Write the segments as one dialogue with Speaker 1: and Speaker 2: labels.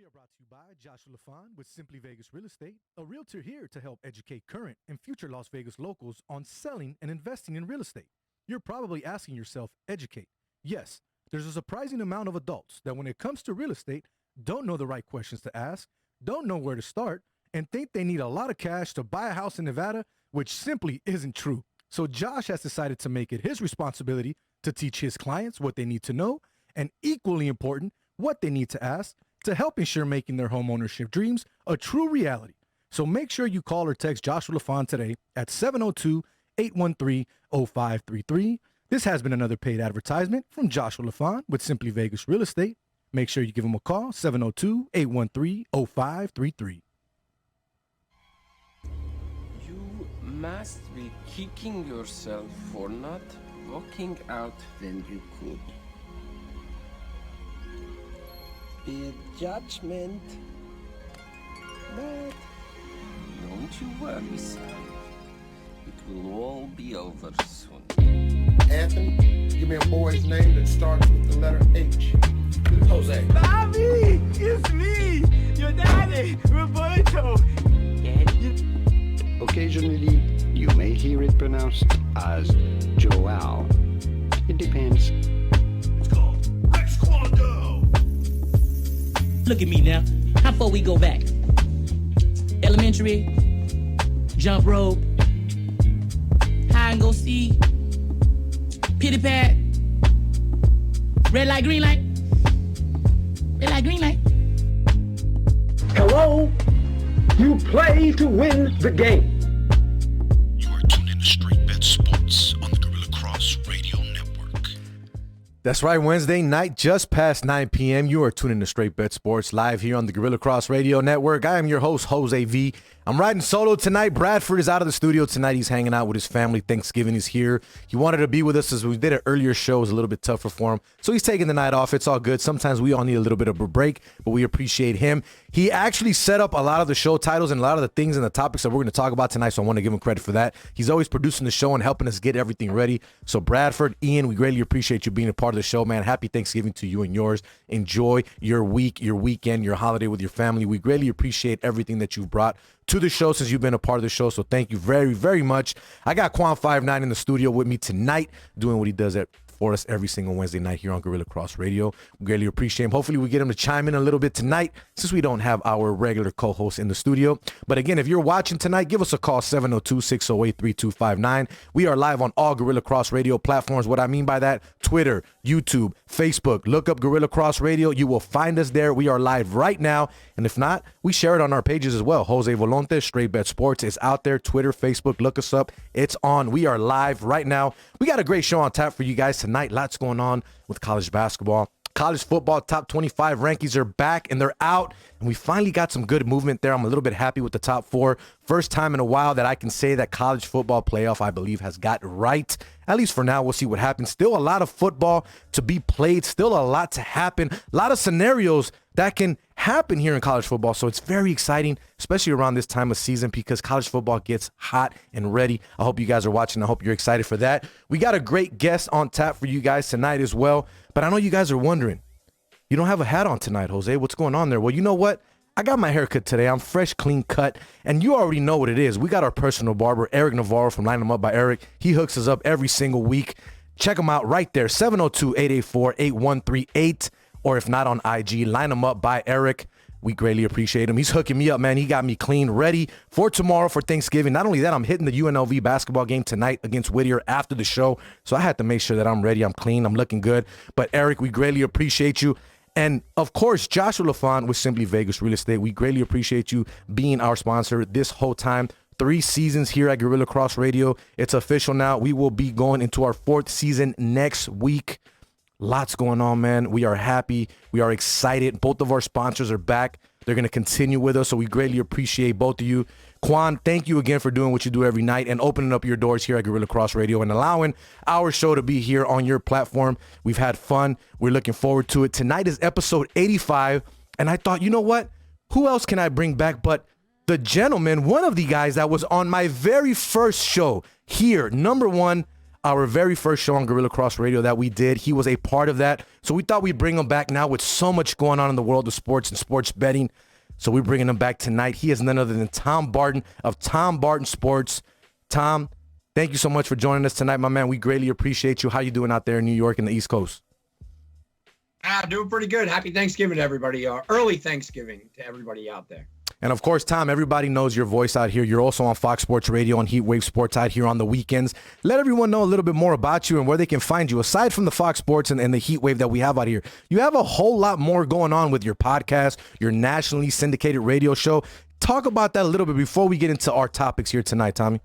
Speaker 1: are brought to you by Joshua LaFon with Simply Vegas Real Estate, a realtor here to help educate current and future Las Vegas locals on selling and investing in real estate. You're probably asking yourself, educate. Yes, there's a surprising amount of adults that when it comes to real estate, don't know the right questions to ask, don't know where to start, and think they need a lot of cash to buy a house in Nevada, which simply isn't true. So Josh has decided to make it his responsibility to teach his clients what they need to know, and equally important, what they need to ask to help ensure making their home ownership dreams a true reality. So make sure you call or text Joshua LaFon today at 702-813-0533. This has been another paid advertisement from Joshua LaFon with Simply Vegas Real Estate. Make sure you give him a call, 702-813-0533.
Speaker 2: You must be kicking yourself for not walking out when you could. Bad judgment. But don't you worry, son. It will all be over soon.
Speaker 3: Anthony, give me a boy's name that starts with the letter H. Jose.
Speaker 4: Bobby! It's me! Your daddy, Roberto!
Speaker 5: Occasionally, you may hear it pronounced as Joao. It depends.
Speaker 4: It's called Rex Quando!
Speaker 6: Look at me now. How far we go back? Elementary, jump rope, hide and go seek, pity pat, red light, green light, red light, green light.
Speaker 5: Hello? You play to win the game.
Speaker 7: You are tuned in to Straight Bet Sports on the Gorilla Cross Radio Network.
Speaker 1: That's right, Wednesday night, just past 9 p.m. You are tuning to Straight Bet Sports live here on the Gorilla Cross Radio Network. I am your host, Jose V. I'm riding solo tonight. Bradford is out of the studio tonight. He's hanging out with his family. Thanksgiving is here. He wanted to be with us as we did an earlier show. It was a little bit tougher for him. So he's taking the night off. It's all good. Sometimes we all need a little bit of a break, but we appreciate him. He actually set up a lot of the show titles and a lot of the things and the topics that we're going to talk about tonight, so I want to give him credit for that. He's always producing the show and helping us get everything ready. So Bradford, Ian, we greatly appreciate you being a part of the show, man. Happy Thanksgiving to you and yours. Enjoy your week, your weekend, your holiday with your family. We greatly appreciate everything that you've brought to the show since you've been a part of the show. So thank you very, very much. I got Quan59 in the studio with me tonight doing what he does for us every single Wednesday night here on Gorilla Cross Radio. We greatly appreciate him. Hopefully we get him to chime in a little bit tonight since we don't have our regular co-host in the studio. But again, if you're watching tonight, give us a call, 702-608-3259. We are live on all Gorilla Cross Radio platforms. What I mean by that, Twitter, YouTube, Facebook. Look up Gorilla Cross Radio. You will find us there. We are live right now. And if not, we share it on our pages as well. Jose Volonte, Straight Bet Sports is out there. Twitter, Facebook, look us up. It's on. We are live right now. We got a great show on tap for you guys tonight. Lots going on with college basketball. College football top 25 rankings are back and they're out. And we finally got some good movement there. I'm a little bit happy with the top four. First time in a while that I can say that college football playoff, I believe, has got right. At least for now, we'll see what happens. Still a lot of football to be played. Still a lot to happen. A lot of scenarios that can happen here in college football. So it's very exciting, especially around this time of season because college football gets hot and ready. I hope you guys are watching. I hope you're excited for that. We got a great guest on tap for you guys tonight as well. But I know you guys are wondering, you don't have a hat on tonight, Jose. What's going on there? Well, you know what? I got my haircut today. I'm fresh, clean cut. And you already know what it is. We got our personal barber, Eric Navarro from Line 'em Up by Eric. He hooks us up every single week. Check him out right there, 702-884-8138. Or if not on IG, Line 'em Up by Eric. We greatly appreciate him. He's hooking me up, man. He got me clean, ready for tomorrow for Thanksgiving. Not only that, I'm hitting the UNLV basketball game tonight against Whittier after the show. So I had to make sure that I'm ready. I'm clean. I'm looking good. But Eric, we greatly appreciate you. And of course, Joshua LaFon with Simply Vegas Real Estate. We greatly appreciate you being our sponsor this whole time. 3 seasons here at Gorilla Cross Radio. It's official now. We will be going into our 4th season next week. Lots going on, man. We are happy. We are excited. Both of our sponsors are back. They're going to continue with us, so we greatly appreciate both of you. Quan, thank you again for doing what you do every night and opening up your doors here at Gorilla Cross Radio and allowing our show to be here on your platform. We've had fun. We're looking forward to it. Tonight is episode 85, and I thought, you know what? Who else can I bring back but the gentleman, one of the guys that was on my very first show here, number one, our very first show on Gorilla Cross Radio that we did. He was a part of that. So we thought we'd bring him back now with so much going on in the world of sports and sports betting. So we're bringing him back tonight. He is none other than Tom Barton of Tom Barton Sports. Tom, thank you so much for joining us tonight, my man. We greatly appreciate you. How you doing out there in New York and the East Coast?
Speaker 8: Doing pretty good. Happy Thanksgiving to everybody. Early Thanksgiving to everybody out there.
Speaker 1: And of course, Tom, everybody knows your voice out here. You're also on Fox Sports Radio on Heatwave Sports out here on the weekends. Let everyone know a little bit more about you and where they can find you. Aside from the Fox Sports and the Heatwave that we have out here, you have a whole lot more going on with your podcast, your nationally syndicated radio show. Talk about that a little bit before we get into our topics here tonight, Tommy.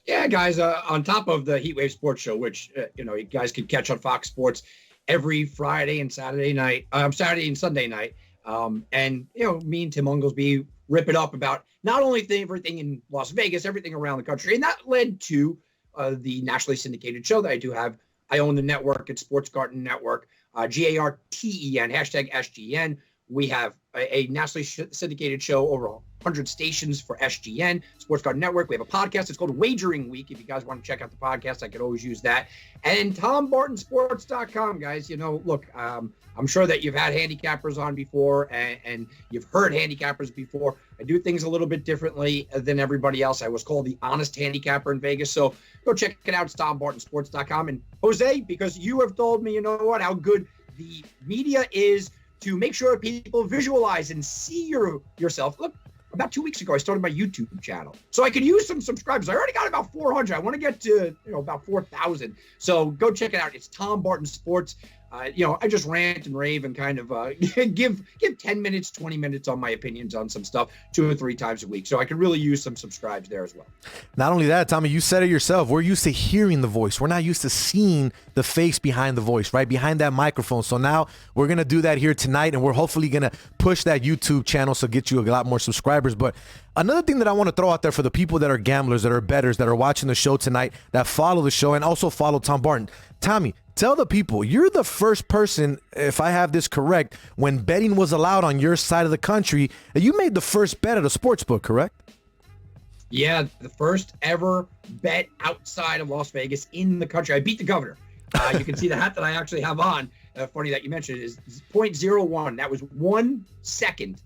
Speaker 8: Yeah, guys, on top of the Heatwave Sports Show, which, you guys can catch on Fox Sports every Friday and Saturday and Sunday night. And, me and Tim Unglesby rip it up about not only everything in Las Vegas, everything around the country. And that led to the nationally syndicated show that I do have. I own the network at Sports Garten Network, GARTEN, hashtag SGN. We have a nationally syndicated show over 100 stations for SGN, Sports Garten Network. We have a podcast. It's called Wagering Week. If you guys want to check out the podcast, I could always use that. And TomBartonSports.com, guys. Look, I'm sure that you've had handicappers on before and you've heard handicappers before. I do things a little bit differently than everybody else. I was called the honest handicapper in Vegas. So go check it out. It's TomBartonSports.com. And Jose, because you have told me, how good the media is to make sure people visualize and see yourself. Look, about 2 weeks ago, I started my YouTube channel. So I could use some subscribers. I already got about 400. I want to get to, about 4,000. So go check it out. It's Tom Barton Sports. I just rant and rave and kind of give 10 minutes, 20 minutes on my opinions on some stuff 2 or 3 times a week. So I could really use some subscribes there as well.
Speaker 1: Not only that, Tommy, you said it yourself. We're used to hearing the voice. We're not used to seeing the face behind the voice, right? Behind that microphone. So now we're going to do that here tonight, and we're hopefully going to push that YouTube channel so get you a lot more subscribers. But another thing that I want to throw out there for the people that are gamblers, that are bettors, that are watching the show tonight, that follow the show and also follow Tom Barton. Tommy, tell the people, you're the first person, if I have this correct, when betting was allowed on your side of the country, you made the first bet at a sportsbook, correct?
Speaker 8: Yeah, the first ever bet outside of Las Vegas in the country. I beat the governor. You can see the hat that I actually have on. Funny that you mentioned it, is 0.01. That was 1 second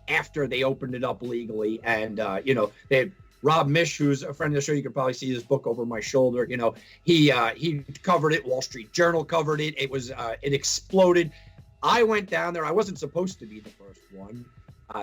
Speaker 8: after they opened it up legally. And, they had Rob Mish, who's a friend of the show. You can probably see his book over my shoulder. He covered it. Wall Street Journal covered it. It exploded. I went down there. I wasn't supposed to be the first one.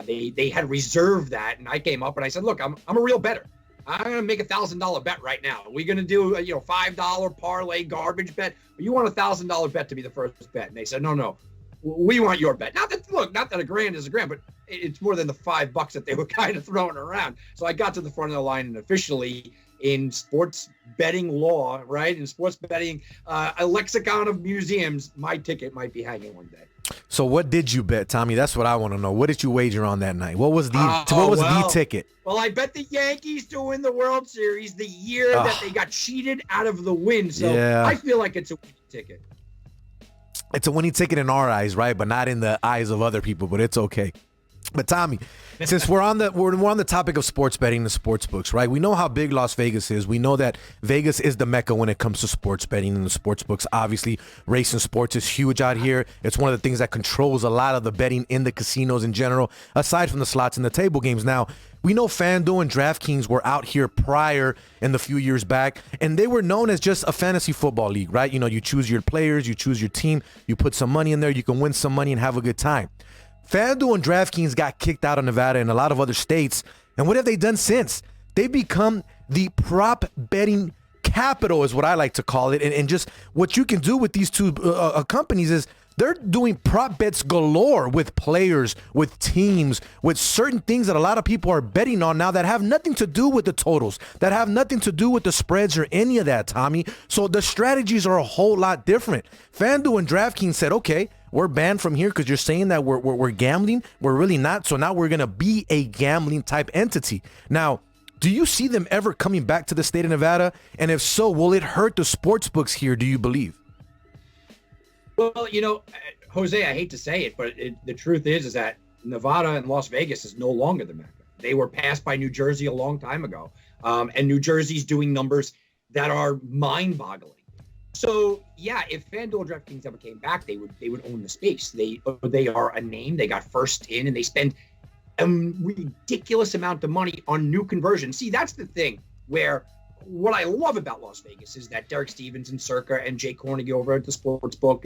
Speaker 8: They had reserved that, and I came up and I said, "Look, I'm a real bettor. I'm going to make $1,000 bet right now. We're going to do a $5 parlay garbage bet. You want $1,000 bet to be the first bet?" And they said, "No. We want your bet." Not that a grand is a grand, but it's more than the $5 that they were kind of throwing around. So I got to the front of the line, and officially in sports betting law, right, in sports betting, a lexicon of museums, my ticket might be hanging one day.
Speaker 1: So what did you bet, Tommy? That's what I want to know. What did you wager on that night? What was the ticket?
Speaker 8: Well, I bet the Yankees to win the World Series the year that they got cheated out of the win. So yeah. I feel like it's a winning ticket.
Speaker 1: It's a winning ticket in our eyes, right? But not in the eyes of other people, but it's okay. But Tommy, since we're on the topic of sports betting, the sports books, right? We know how big Las Vegas is. We know that Vegas is the mecca when it comes to sports betting and the sports books. Obviously, racing sports is huge out here. It's one of the things that controls a lot of the betting in the casinos in general, aside from the slots and the table games. Now, we know FanDuel and DraftKings were out here prior in the few years back, and they were known as just a fantasy football league, right? You choose your players, you choose your team, you put some money in there, you can win some money and have a good time. FanDuel and DraftKings got kicked out of Nevada and a lot of other states. And what have they done since? They've become the prop betting capital, is what I like to call it. And just what you can do with these two companies is they're doing prop bets galore with players, with teams, with certain things that a lot of people are betting on now that have nothing to do with the totals, that have nothing to do with the spreads or any of that, Tommy. So the strategies are a whole lot different. FanDuel and DraftKings said, okay, we're banned from here because you're saying that we're gambling. We're really not. So now we're going to be a gambling type entity. Now, do you see them ever coming back to the state of Nevada? And if so, will it hurt the sports books here, do you believe?
Speaker 8: Well, Jose, I hate to say it, but the truth is that Nevada and Las Vegas is no longer the mecca. They were passed by New Jersey a long time ago. And New Jersey's doing numbers that are mind-boggling. So yeah, if FanDuel and DraftKings ever came back, they would own the space. They are a name. They got first in, and they spend a ridiculous amount of money on new conversions. See, that's the thing where what I love about Las Vegas is that Derek Stevens and Circa and Jay Cornigy over at the Sportsbook,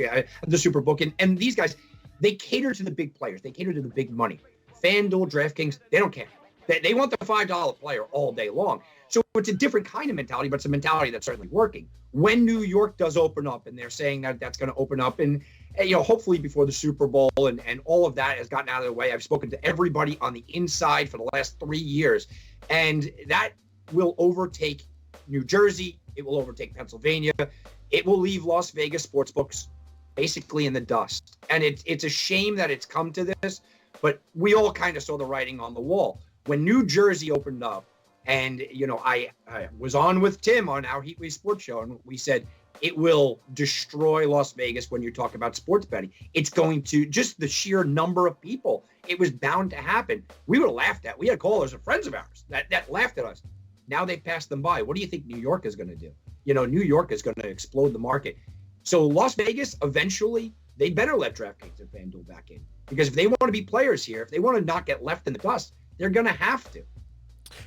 Speaker 8: the Superbook, and these guys, they cater to the big players. They cater to the big money. FanDuel, DraftKings, they don't care. They want the $5 player all day long. So it's a different kind of mentality, but it's a mentality that's certainly working. When New York does open up, and they're saying that that's going to open up, and hopefully before the Super Bowl, and all of that has gotten out of the way. I've spoken to everybody on the inside for the last 3 years, and that will overtake New Jersey. It will overtake Pennsylvania. It will leave Las Vegas sportsbooks basically in the dust. And it's a shame that it's come to this, but we all kind of saw the writing on the wall. When New Jersey opened up, and, I was on with Tim on our Heatwave Sports Show, and we said it will destroy Las Vegas when you talk about sports betting. It's going to, just the sheer number of people, it was bound to happen. We were laughed at. We had callers and friends of ours that laughed at us. Now they passed them by. What do you think New York is going to do? New York is going to explode the market. So Las Vegas, eventually, they better let DraftKings and FanDuel back in. Because if they want to be players here, if they want to not get left in the dust, they're going to have to.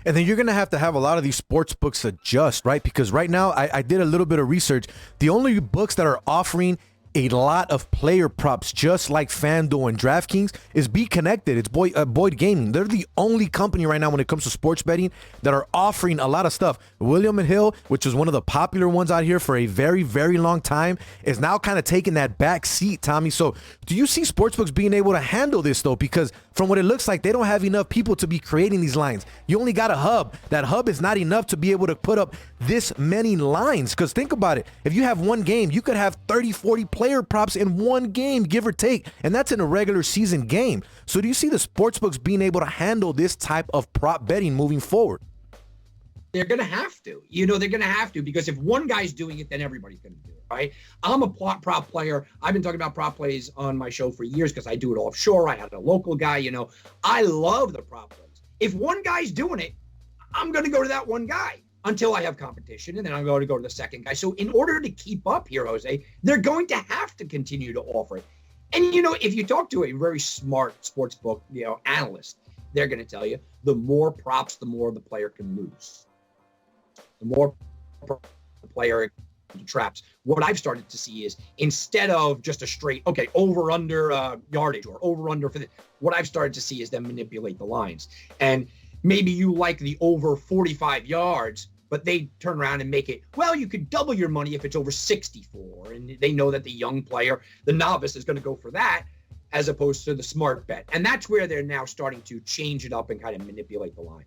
Speaker 1: And then you're going to have a lot of these sports books adjust, right? Because right now, I did a little bit of research. The only books that are offering a lot of player props, just like FanDuel and DraftKings, is Be Connected. It's Boyd Gaming. They're the only company right now when it comes to sports betting that are offering a lot of stuff. William & Hill, which was one of the popular ones out here for a very, very long time, is now kind of taking that back seat, Tommy. So do you see sportsbooks being able to handle this, though? Because from what it looks like, they don't have enough people to be creating these lines. You only got a hub. That hub is not enough to be able to put up this many lines. Because think about it. If you have one game, you could have 30, 40 player props in one game, give or take. And that's in a regular season game. So do you see the sportsbooks being able to handle this type of prop betting moving forward?
Speaker 8: They're going to have to. They're going to have to, because if one guy's doing it, then everybody's going to do it, right? I'm a prop player. I've been talking about prop plays on my show for years because I do it offshore. I had a local guy, I love the prop plays. If one guy's doing it, I'm going to go to that one guy until I have competition, and then I'm going to go to the second guy. So in order to keep up here, Jose, they're going to have to continue to offer it. And, if you talk to a very smart sportsbook, analyst, they're going to tell you the more props, the more the player can lose. The more the player traps. What I've started to see is, instead of just a straight, over under yardage or over under for what I've started to see is them manipulate the lines. And maybe you like the over 45 yards, but they turn around and make it, well, you could double your money if it's over 64. And they know that the young player, the novice, is going to go for that as opposed to the smart bet. And that's where they're now starting to change it up and kind of manipulate the line.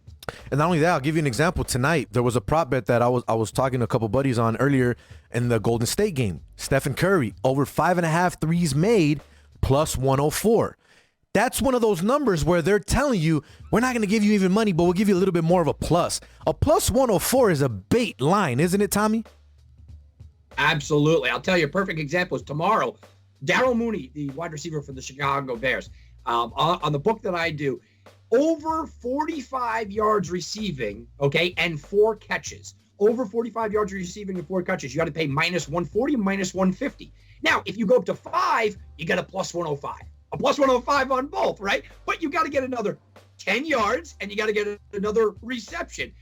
Speaker 1: And not only that, I'll give you an example. Tonight, there was a prop bet that I was talking to a couple buddies on earlier in the Golden State game. Stephen Curry, over 5.5 threes made, plus 104. That's one of those numbers where they're telling you, we're not going to give you even money, but we'll give you a little bit more of a plus. A plus 104 is a bait line, isn't it, Tommy?
Speaker 8: Absolutely. I'll tell you, a perfect example is tomorrow. Darryl Mooney, the wide receiver for the Chicago Bears, on the book that I do, over 45 yards receiving, and 4 catches. Over 45 yards receiving and 4 catches, you got to pay minus 140, minus 150. Now, if you go up to 5, you get a plus 105. A plus 105 on both, right? But you got to get another 10 yards, and you got to get another reception.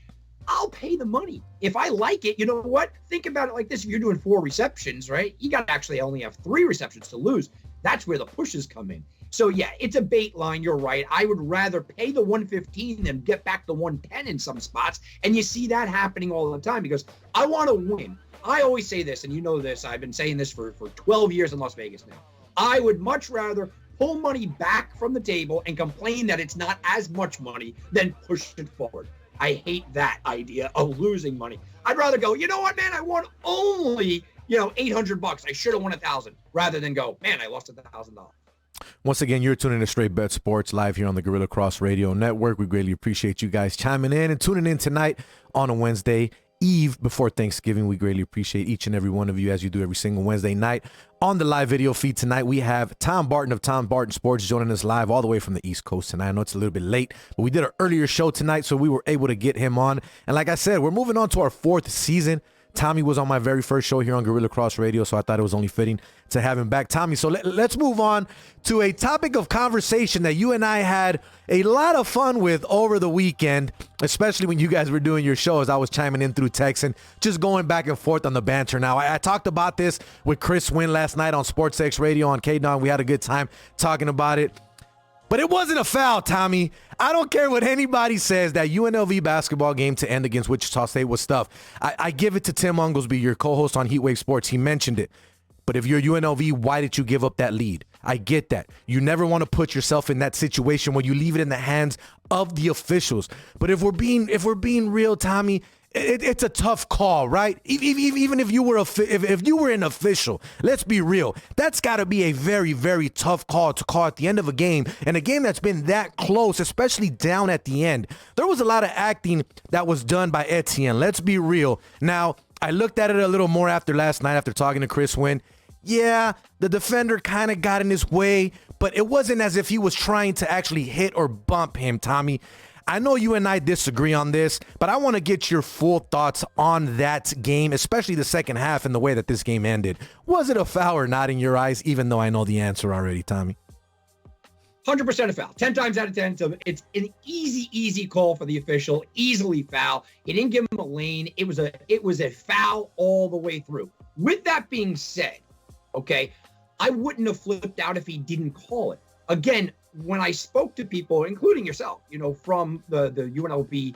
Speaker 8: I'll pay the money. If I like it, you know what? Think about it like this. If you're doing 4 receptions, right? You got to actually only have 3 receptions to lose. That's where the pushes come in. So, yeah, it's a bait line. You're right. I would rather pay the 115 than get back the 110 in some spots. And you see that happening all the time because I want to win. I always say this, and you know this. I've been saying this for 12 years in Las Vegas now. I would much rather pull money back from the table and complain that it's not as much money than push it forward. I hate that idea of losing money. I'd rather go, you know what, man, I won only, $800. I should have won 1,000 rather than go, man, I lost $1,000.
Speaker 1: Once again, you're tuning in to Straight Bet Sports live here on the Gorilla Cross Radio Network. We greatly appreciate you guys chiming in and tuning in tonight on a Wednesday Eve before Thanksgiving. We greatly appreciate each and every one of you as you do every single Wednesday night. On the live video feed tonight, we have Tom Barton of Tom Barton Sports joining us live all the way from the East Coast tonight. I know it's a little bit late, but we did an earlier show tonight, so we were able to get him on. And like I said, we're moving on to our 4th season. Tommy was on my very first show here on Gorilla Cross Radio, so I thought it was only fitting to have him back. Tommy, so let's move on to a topic of conversation that you and I had a lot of fun with over the weekend, especially when you guys were doing your shows. I was chiming in through text and just going back and forth on the banter. Now, I talked about this with Chris Wynn last night on Sports X Radio on KDON. We had a good time talking about it. But it wasn't a foul, Tommy. I don't care what anybody says. That UNLV basketball game to end against Wichita State was tough. I give it to Tim Unglesby, your co-host on Heatwave Sports. He mentioned it. But if you're UNLV, why did you give up that lead? I get that. You never want to put yourself in that situation where you leave it in the hands of the officials. But if we're being real, Tommy, it's a tough call, right? Even if you were if you were an official, let's be real. That's got to be a very, very tough call to call at the end of a game, and a game that's been that close, especially down at the end. There was a lot of acting that was done by Etienne. Let's be real. Now, I looked at it a little more after last night, after talking to Chris Wynn. Yeah, the defender kind of got in his way, but it wasn't as if he was trying to actually hit or bump him, Tommy. I know you and I disagree on this, but I want to get your full thoughts on that game, especially the second half and the way that this game ended. Was it a foul or not in your eyes, even though I know the answer already, Tommy?
Speaker 8: 100% a foul. 10 times out of 10. So it's an easy call for the official. Easily foul. He didn't give him a lane. It was a foul all the way through. With that being said, okay, I wouldn't have flipped out if he didn't call it. Again, when I spoke to people, including yourself, from the UNLV,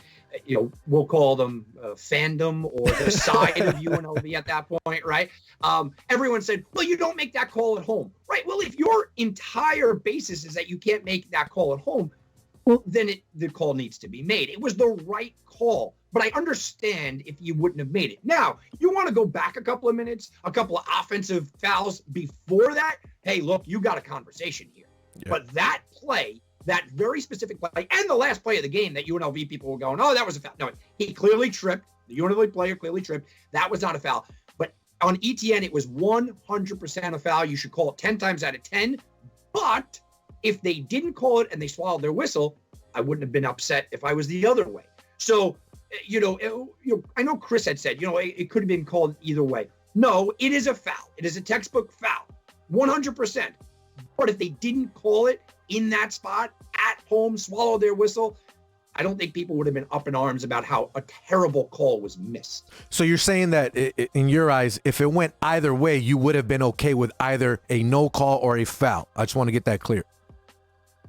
Speaker 8: we'll call them fandom or the side of UNLV at that point, right? Everyone said, well, you don't make that call at home, right? Well, if your entire basis is that you can't make that call at home, well, then the call needs to be made. It was the right call, but I understand if you wouldn't have made it. Now, you want to go back a couple of minutes, a couple of offensive fouls before that? Hey, look, you got a conversation here. Yeah. But that play, that very specific play, and the last play of the game that UNLV people were going, oh, that was a foul. No, he clearly tripped. The UNLV player clearly tripped. That was not a foul. But on ETN, it was 100% a foul. You should call it 10 times out of 10. But if they didn't call it and they swallowed their whistle, I wouldn't have been upset if I was the other way. So, I know Chris had said, it could have been called either way. No, it is a foul. It is a textbook foul, 100%. But if they didn't call it in that spot at home, swallow their whistle, I don't think people would have been up in arms about how a terrible call was missed.
Speaker 1: So you're saying that in your eyes, if it went either way, you would have been okay with either a no call or a foul. I just want to get that clear.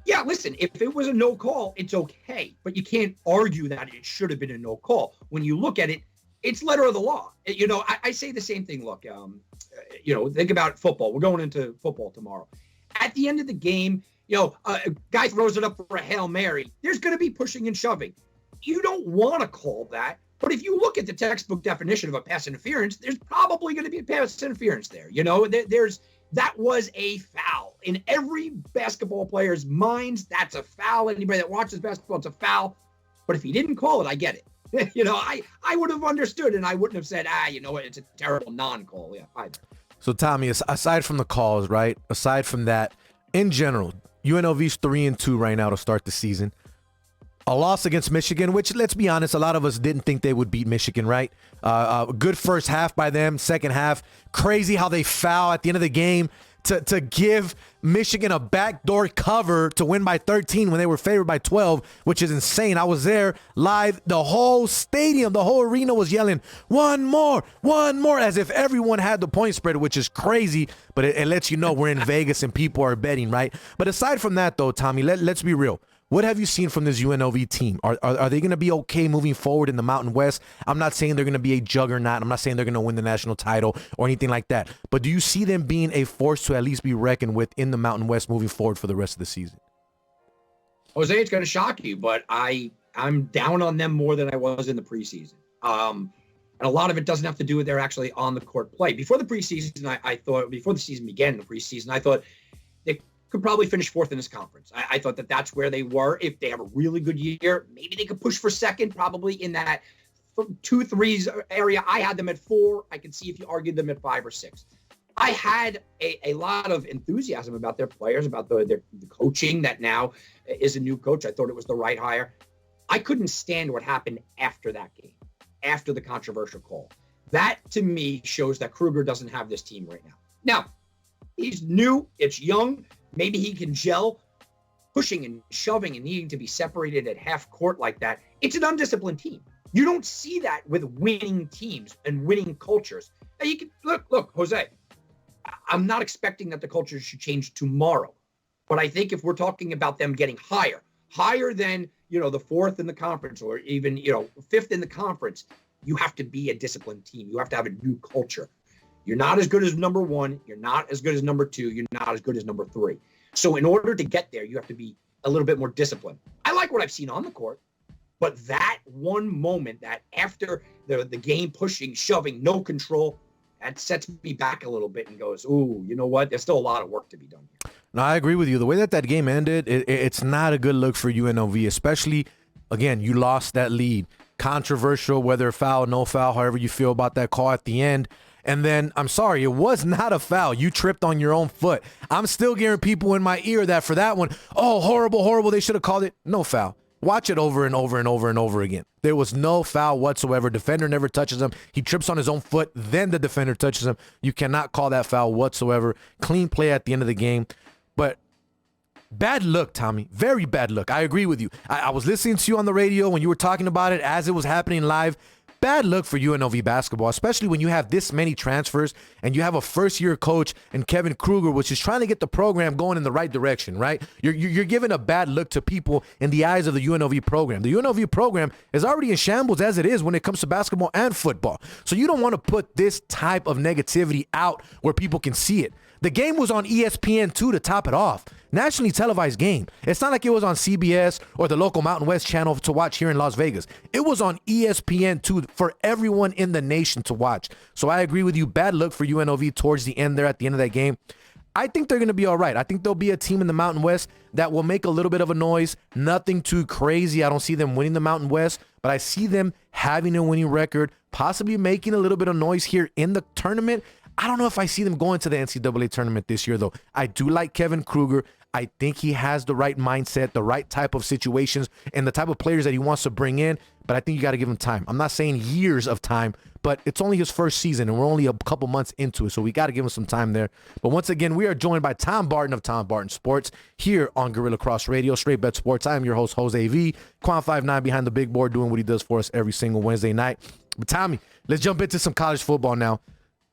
Speaker 8: Yeah, listen, if it was a no call, it's okay. But you can't argue that it should have been a no call. When you look at it, it's letter of the law. I say the same thing. Look, think about football. We're going into football tomorrow. At the end of the game, a guy throws it up for a Hail Mary. There's going to be pushing and shoving. You don't want to call that. But if you look at the textbook definition of a pass interference, there's probably going to be a pass interference there. That was a foul. In every basketball player's minds, that's a foul. Anybody that watches basketball, it's a foul. But if he didn't call it, I get it. I would have understood, and I wouldn't have said, it's a terrible non-call. Yeah, either.
Speaker 1: So, Tommy, aside from the calls, right, aside from that, in general, UNLV's 3-2 right now to start the season. A loss against Michigan, which, let's be honest, a lot of us didn't think they would beat Michigan, right? Good first half by them, second half. Crazy how they foul at the end of the game to give Michigan a backdoor cover to win by 13 when they were favored by 12, which is insane. I was there live. The whole stadium, the whole arena was yelling, one more, as if everyone had the point spread, which is crazy, but it lets you know we're in Vegas and people are betting, right? But aside from that, though, Tommy, let's be real. What have you seen from this UNLV team? Are they going to be okay moving forward in the Mountain West? I'm not saying they're going to be a juggernaut. I'm not saying they're going to win the national title or anything like that. But do you see them being a force to at least be reckoned with in the Mountain West moving forward for the rest of the season?
Speaker 8: Jose, it's going to shock you, but I'm down on them more than I was in the preseason. And a lot of it doesn't have to do with their actually on the court play. Before the preseason, I thought, before the season began, the preseason, I thought they could probably finish fourth in this conference. I thought that's where they were. If they have a really good year, maybe they could push for second, probably in that 2-3s area. I had them at 4. I could see if you argued them at 5 or 6. I had a lot of enthusiasm about their players, about the coaching that now is a new coach. I thought it was the right hire. I couldn't stand what happened after that game, after the controversial call. That, to me, shows that Kruger doesn't have this team right now. Now, he's new. It's young. Maybe he can gel. Pushing and shoving and needing to be separated at half court like that. It's an undisciplined team. You don't see that with winning teams and winning cultures. And you can look, Jose, I'm not expecting that the culture should change tomorrow. But I think if we're talking about them getting higher than, the fourth in the conference or even, fifth in the conference, you have to be a disciplined team. You have to have a new culture. You're not as good as number one. You're not as good as number two. You're not as good as number three. So in order to get there, you have to be a little bit more disciplined. I like what I've seen on the court, but that one moment that after the game pushing, shoving, no control, that sets me back a little bit and goes, ooh, you know what? There's still a lot of work to be done here.
Speaker 1: No, I agree with you. The way that game ended, it's not a good look for UNLV, especially, again, you lost that lead. Controversial, whether foul, no foul, however you feel about that call at the end. And then, I'm sorry, it was not a foul. You tripped on your own foot. I'm still hearing people in my ear that for that one, oh, horrible, they should have called it. No foul. Watch it over and over and over and over again. There was no foul whatsoever. Defender never touches him. He trips on his own foot, then the defender touches him. You cannot call that foul whatsoever. Clean play at the end of the game. But bad look, Tommy. Very bad look. I agree with you. I was listening to you on the radio when you were talking about it as it was happening live. Bad look for UNLV basketball, especially when you have this many transfers and you have a first-year coach and Kevin Kruger, which is trying to get the program going in the right direction, right? You're giving a bad look to people in the eyes of the UNLV program. The UNLV program is already in shambles as it is when it comes to basketball and football. So you don't want to put this type of negativity out where people can see it. The game was on ESPN2 to top it off. Nationally televised game. It's not like it was on CBS or the local Mountain West channel to watch here in Las Vegas. It was on ESPN2 for everyone in the nation to watch. So I agree with you. Bad look for UNLV towards the end there at the end of that game. I think they're going to be all right. I think there'll be a team in the Mountain West that will make a little bit of a noise. Nothing too crazy. I don't see them winning the Mountain West, but I see them having a winning record, possibly making a little bit of noise here in the tournament. I don't know if I see them going to the NCAA tournament this year, though. I do like Kevin Kruger. I think he has the right mindset, the right type of situations, and the type of players that he wants to bring in, but I think you got to give him time. I'm not saying years of time, but it's only his first season, and we're only a couple months into it, so we got to give him some time there. But once again, we are joined by Tom Barton of Tom Barton Sports here on Gorilla Cross Radio, Straight Bet Sports. I am your host, Jose V. Quan 59 behind the big board doing what he does for us every single Wednesday night. But Tommy, let's jump into some college football now.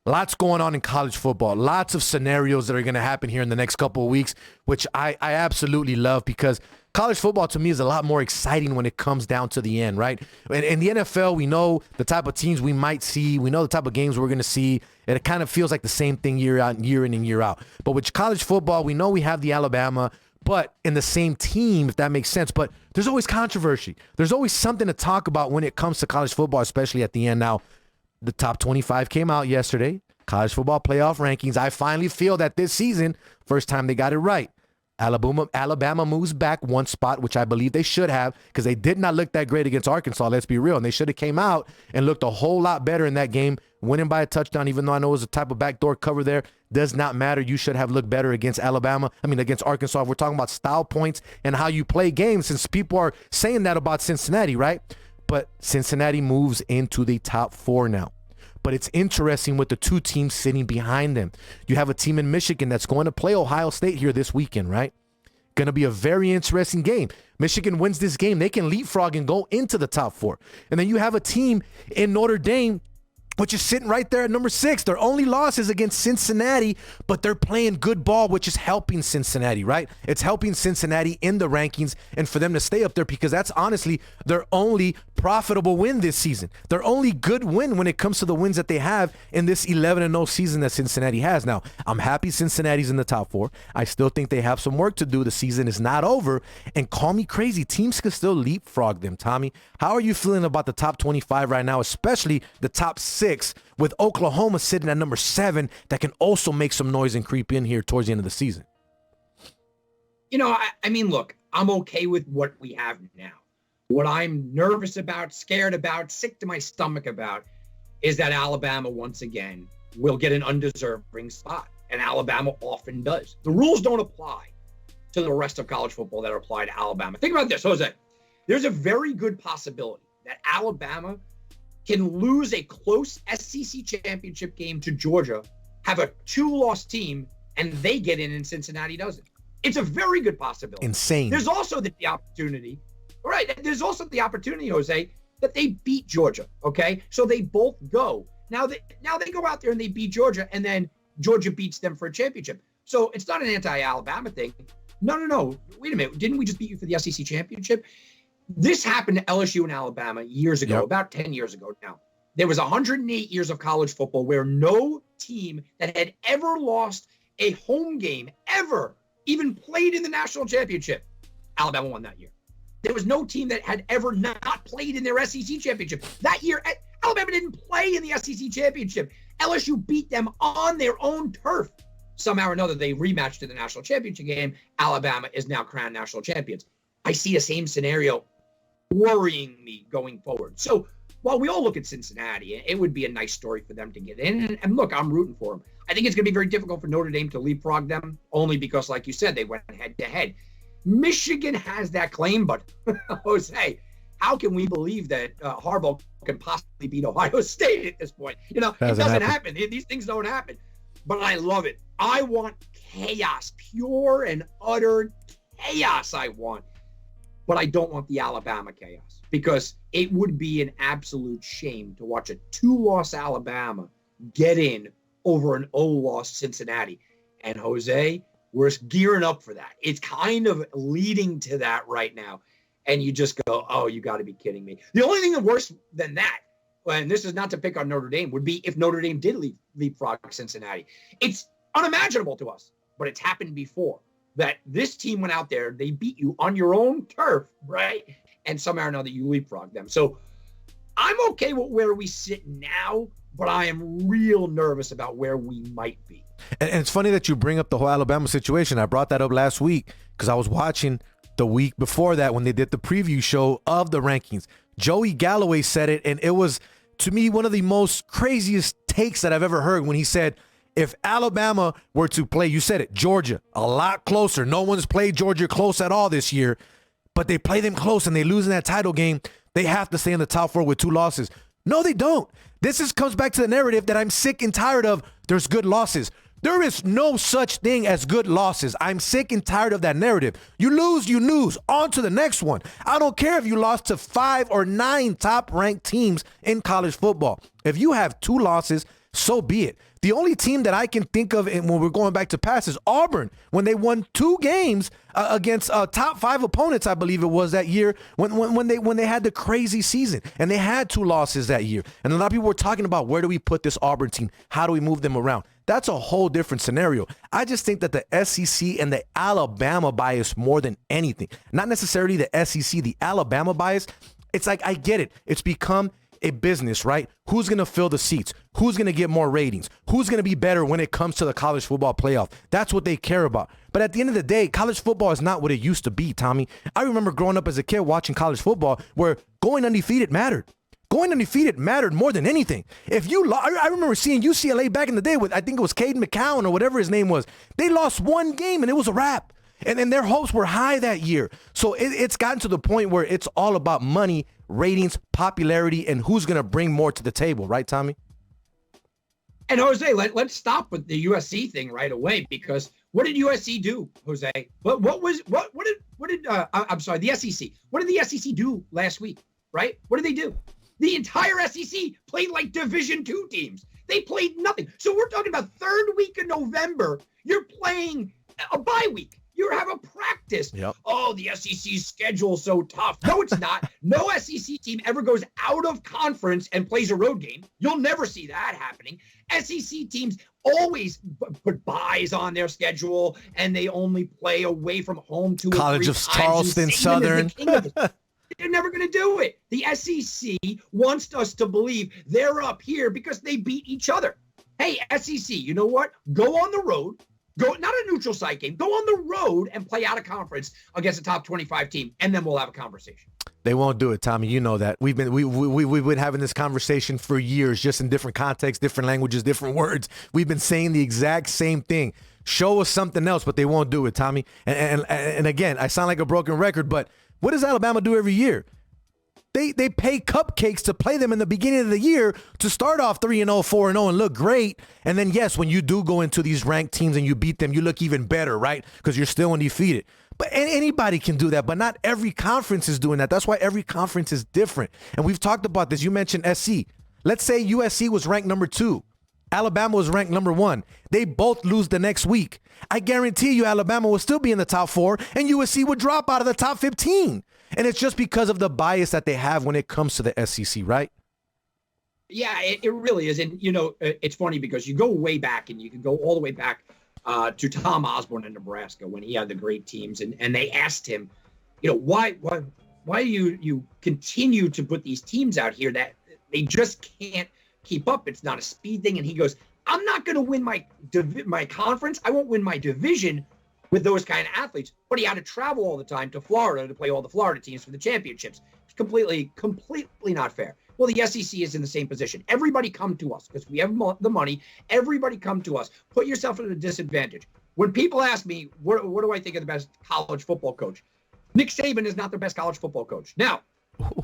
Speaker 1: Lots going on in college football. Lots of scenarios that are going to happen here in the next couple of weeks, which I absolutely love because college football to me is a lot more exciting when it comes down to the end, right? In the NFL, we know the type of teams we might see. We know the type of games we're going to see. And it kind of feels like the same thing year in and year out. But with college football, we know we have the Alabama, but in the same team, if that makes sense. But there's always controversy. There's always something to talk about when it comes to college football, especially at the end. Now, the top 25 came out yesterday. College football playoff rankings. I finally feel that this season, first time they got it right. Alabama moves back one spot, which I believe they should have because they did not look that great against Arkansas. Let's be real. And they should have came out and looked a whole lot better in that game, winning by a touchdown, even though I know it was a type of backdoor cover there. Does not matter. You should have looked better against against Arkansas. We're talking about style points and how you play games since people are saying that about Cincinnati, right? But Cincinnati moves into the top 4 now. But it's interesting with the two teams sitting behind them. You have a team in Michigan that's going to play Ohio State here this weekend, right? Going to be a very interesting game. Michigan wins this game. They can leapfrog and go into the top 4. And then you have a team in Notre Dame, which is sitting right there at number 6. Their only loss is against Cincinnati, but they're playing good ball, which is helping Cincinnati, right? It's helping Cincinnati in the rankings and for them to stay up there because that's honestly their only profitable win this season. Their only good win when it comes to the wins that they have in this 11-0 season that Cincinnati has. Now, I'm happy Cincinnati's in the top 4. I still think they have some work to do. The season is not over. And call me crazy, teams can still leapfrog them, Tommy. How are you feeling about the top 25 right now, especially the top 6 with Oklahoma sitting at number 7 that can also make some noise and creep in here towards the end of the season?
Speaker 8: Look, I'm okay with what we have now. What I'm nervous about, scared about, sick to my stomach about is that Alabama, once again, will get an undeserving spot. And Alabama often does. The rules don't apply to the rest of college football that apply to Alabama. Think about this, Jose. There's a very good possibility that Alabama can lose a close SEC championship game to Georgia, have a 2-loss team, and they get in and Cincinnati doesn't. It's a very good possibility.
Speaker 1: Insane.
Speaker 8: There's also the opportunity, right? There's also the opportunity, Jose, that they beat Georgia, okay? So they both go. Now they go out there and they beat Georgia, and then Georgia beats them for a championship. So it's not an anti-Alabama thing. No. Wait a minute. Didn't we just beat you for the SEC championship? This happened to LSU and Alabama years ago, about 10 years ago now. There was 108 years of college football where no team that had ever lost a home game ever even played in the national championship. Alabama won that year. There was no team that had ever not played in their SEC championship. That year, Alabama didn't play in the SEC championship. LSU beat them on their own turf. Somehow or another, they rematched in the national championship game. Alabama is now crowned national champions. I see the same scenario worrying me going forward. So while we all look at Cincinnati, it would be a nice story for them to get in. And look, I'm rooting for them. I think it's going to be very difficult for Notre Dame to leapfrog them, only because, like you said, they went head to head. Michigan has that claim, but Jose, how can we believe that Harbaugh can possibly beat Ohio State at this point? You know, it doesn't happen. These things don't happen. But I love it. I want chaos, pure and utter chaos I want. But I don't want the Alabama chaos, because it would be an absolute shame to watch a 2-loss Alabama get in over an 0-loss Cincinnati. And Jose, we're gearing up for that. It's kind of leading to that right now. And you just go, oh, you got to be kidding me. The only thing worse than that, and this is not to pick on Notre Dame, would be if Notre Dame did leapfrog Cincinnati. It's unimaginable to us, but it's happened before. That this team went out there, they beat you on your own turf, right? And somehow or another, you leapfrog them. So I'm okay with where we sit now, but I am real nervous about where we might be.
Speaker 1: And it's funny that you bring up the whole Alabama situation. I brought that up last week because I was watching the week before that when they did the preview show of the rankings. Joey Galloway said it, and it was, to me, one of the most craziest takes that I've ever heard when he said, if Alabama were to play, you said it, Georgia, a lot closer. No one's played Georgia close at all this year, but they play them close and they lose in that title game. They have to stay in the top 4 with 2 losses. No, they don't. This comes back to the narrative that I'm sick and tired of. There's good losses. There is no such thing as good losses. I'm sick and tired of that narrative. You lose. On to the next one. I don't care if you lost to 5 or 9 top-ranked teams in college football. If you have 2 losses, so be it. The only team that I can think of when we're going back to past is Auburn, when they won 2 games against top 5 opponents, I believe it was that year, when they had the crazy season, and they had 2 losses that year. And a lot of people were talking about, where do we put this Auburn team? How do we move them around? That's a whole different scenario. I just think that the SEC and the Alabama bias more than anything, not necessarily the SEC, the Alabama bias, it's like, I get it. It's become a business, right? Who's going to fill the seats? Who's going to get more ratings? Who's going to be better when it comes to the college football playoff? That's what they care about. But at the end of the day, college football is not what it used to be, Tommy. I remember growing up as a kid watching college football where going undefeated mattered. Going undefeated mattered more than anything. I remember seeing UCLA back in the day with, I think it was Caden McCown or whatever his name was. They lost 1 game and it was a wrap. And their hopes were high that year. So it's gotten to the point where it's all about money, ratings, popularity, and who's going to bring more to the table. Right, Tommy?
Speaker 8: And Jose, let's stop with the USC thing right away, because what did USC do, Jose? What did I'm sorry, the SEC. What did the SEC do last week, right? What did they do? The entire SEC played like Division II teams. They played nothing. So we're talking about 3rd week of November. You're playing a bye week. You have a practice.
Speaker 1: Yep.
Speaker 8: Oh, the SEC's schedule is so tough. No, it's not. No SEC team ever goes out of conference and plays a road game. You'll never see that happening. SEC teams always put buys on their schedule, and they only play away from home 2
Speaker 1: College
Speaker 8: or 3
Speaker 1: of
Speaker 8: times.
Speaker 1: Charleston Southern.
Speaker 8: They're never going to do it. The SEC wants us to believe they're up here because they beat each other. Hey, SEC, you know what? Go on the road. Go, not a neutral site game. Go on the road and play out of conference against a top 25 team, and then we'll have a conversation.
Speaker 1: They won't do it, Tommy. You know that. We've been having this conversation for years, just in different contexts, different languages, different words. We've been saying the exact same thing. Show us something else, but they won't do it, Tommy. And again, I sound like a broken record, but what does Alabama do every year? They pay cupcakes to play them in the beginning of the year to start off 3-0, 4-0 and look great. And then, yes, when you do go into these ranked teams and you beat them, you look even better, right? Because you're still undefeated. But anybody can do that, but not every conference is doing that. That's why every conference is different. And we've talked about this. You mentioned SC. Let's say USC was ranked number 2. Alabama was ranked number 1. They both lose the next week. I guarantee you Alabama will still be in the top 4 and USC would drop out of the top 15. And it's just because of the bias that they have when it comes to the SEC, right?
Speaker 8: Yeah, it really is. And, it's funny because you go way back and you can go all the way back to Tom Osborne in Nebraska when he had the great teams. And they asked him, why do you continue to put these teams out here that they just can't keep up? It's not a speed thing. And he goes, I'm not going to win my conference. I won't win my division with those kind of athletes. But he had to travel all the time to Florida to play all the Florida teams for the championships. It's completely not fair. Well, the SEC is in the same position. Everybody come to us because we have the money. Everybody come to us. Put yourself at a disadvantage. When people ask me, what do I think of the best college football coach? Nick Saban is not the best college football coach. Now,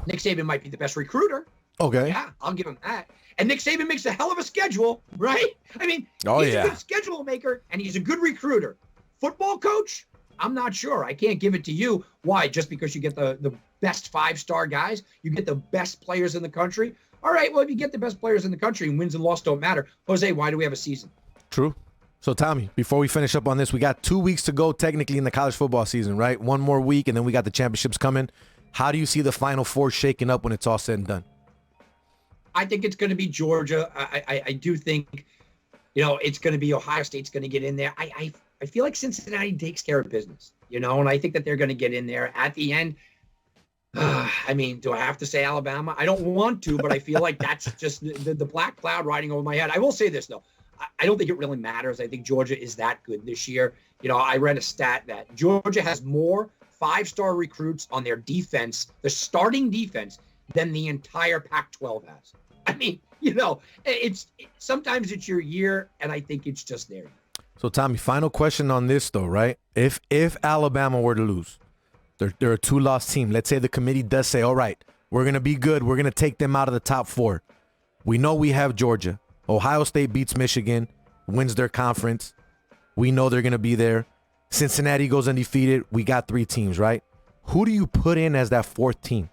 Speaker 8: Nick Saban might be the best recruiter.
Speaker 1: Okay.
Speaker 8: Yeah, I'll give him that. And Nick Saban makes a hell of a schedule, right? I mean, he's a good schedule maker, and he's a good recruiter. Football coach? I'm not sure. I can't give it to you. Why? Just because you get the best 5-star guys? You get the best players in the country? All right, well, if you get the best players in the country and wins and losses don't matter, Jose, why do we have a season?
Speaker 1: True. So, Tommy, before we finish up on this, we got 2 weeks to go technically in the college football season, right? One more week, and then we got the championships coming. How do you see the Final Four shaking up when it's all said and done?
Speaker 8: I think it's going to be Georgia. I do think, it's going to be Ohio State's going to get in there. I feel like Cincinnati takes care of business, and I think that they're going to get in there at the end. I mean, do I have to say Alabama? I don't want to, but I feel like that's just the black cloud riding over my head. I will say this, though. I don't think it really matters. I think Georgia is that good this year. I read a stat that Georgia has more 5-star recruits on their defense, the starting defense, than the entire Pac-12 has. I mean, sometimes it's your year, and I think it's just there.
Speaker 1: So, Tommy, final question on this, though, right? If Alabama were to lose, they're a 2-loss team. Let's say the committee does say, all right, we're going to be good. We're going to take them out of the top 4. We know we have Georgia. Ohio State beats Michigan, wins their conference. We know they're going to be there. Cincinnati goes undefeated. We got 3 teams, right? Who do you put in as that 4th team?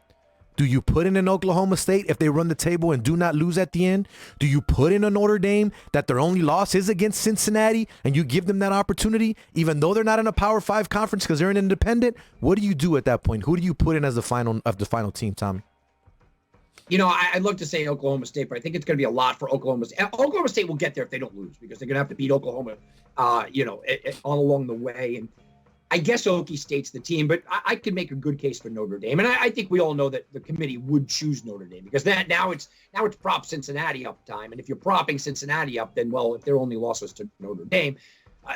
Speaker 1: Do you put in an Oklahoma State if they run the table and do not lose at the end? Do you put in a Notre Dame that their only loss is against Cincinnati and you give them that opportunity even though they're not in a Power 5 conference because they're an independent? What do you do at that point? Who do you put in as the final team, Tommy?
Speaker 8: I'd love to say Oklahoma State, but I think it's going to be a lot for Oklahoma State. Oklahoma State will get there if they don't lose because they're going to have to beat Oklahoma, all along the way. And I guess Okie State's the team, but I could make a good case for Notre Dame. And I think we all know that the committee would choose Notre Dame because now it's prop Cincinnati up time. And if you're propping Cincinnati up, then, well, if their only loss was to Notre Dame,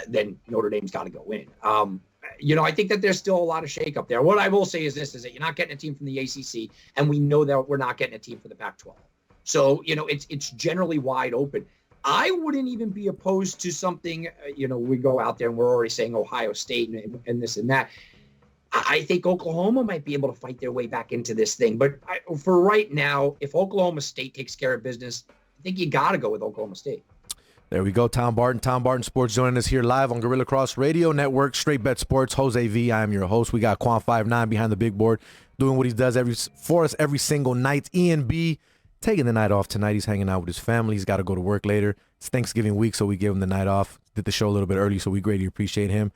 Speaker 8: then Notre Dame's got to go in. I think that there's still a lot of shakeup there. What I will say is this, is that you're not getting a team from the ACC, and we know that we're not getting a team for the Pac-12. So, it's generally wide open. I wouldn't even be opposed to something, we go out there and we're already saying Ohio State and this and that. I think Oklahoma might be able to fight their way back into this thing. But for right now, if Oklahoma State takes care of business, I think you got to go with Oklahoma State.
Speaker 1: There we go. Tom Barton Sports joining us here live on Gorilla Cross Radio Network, Straight Bet Sports. Jose V, I am your host. We got Quan 59 behind the big board doing what he does for us every single night. Ian B taking the night off tonight. He's hanging out with his family. He's got to go to work later. It's Thanksgiving week, so we give him the night off. Did the show a little bit early, so we greatly appreciate him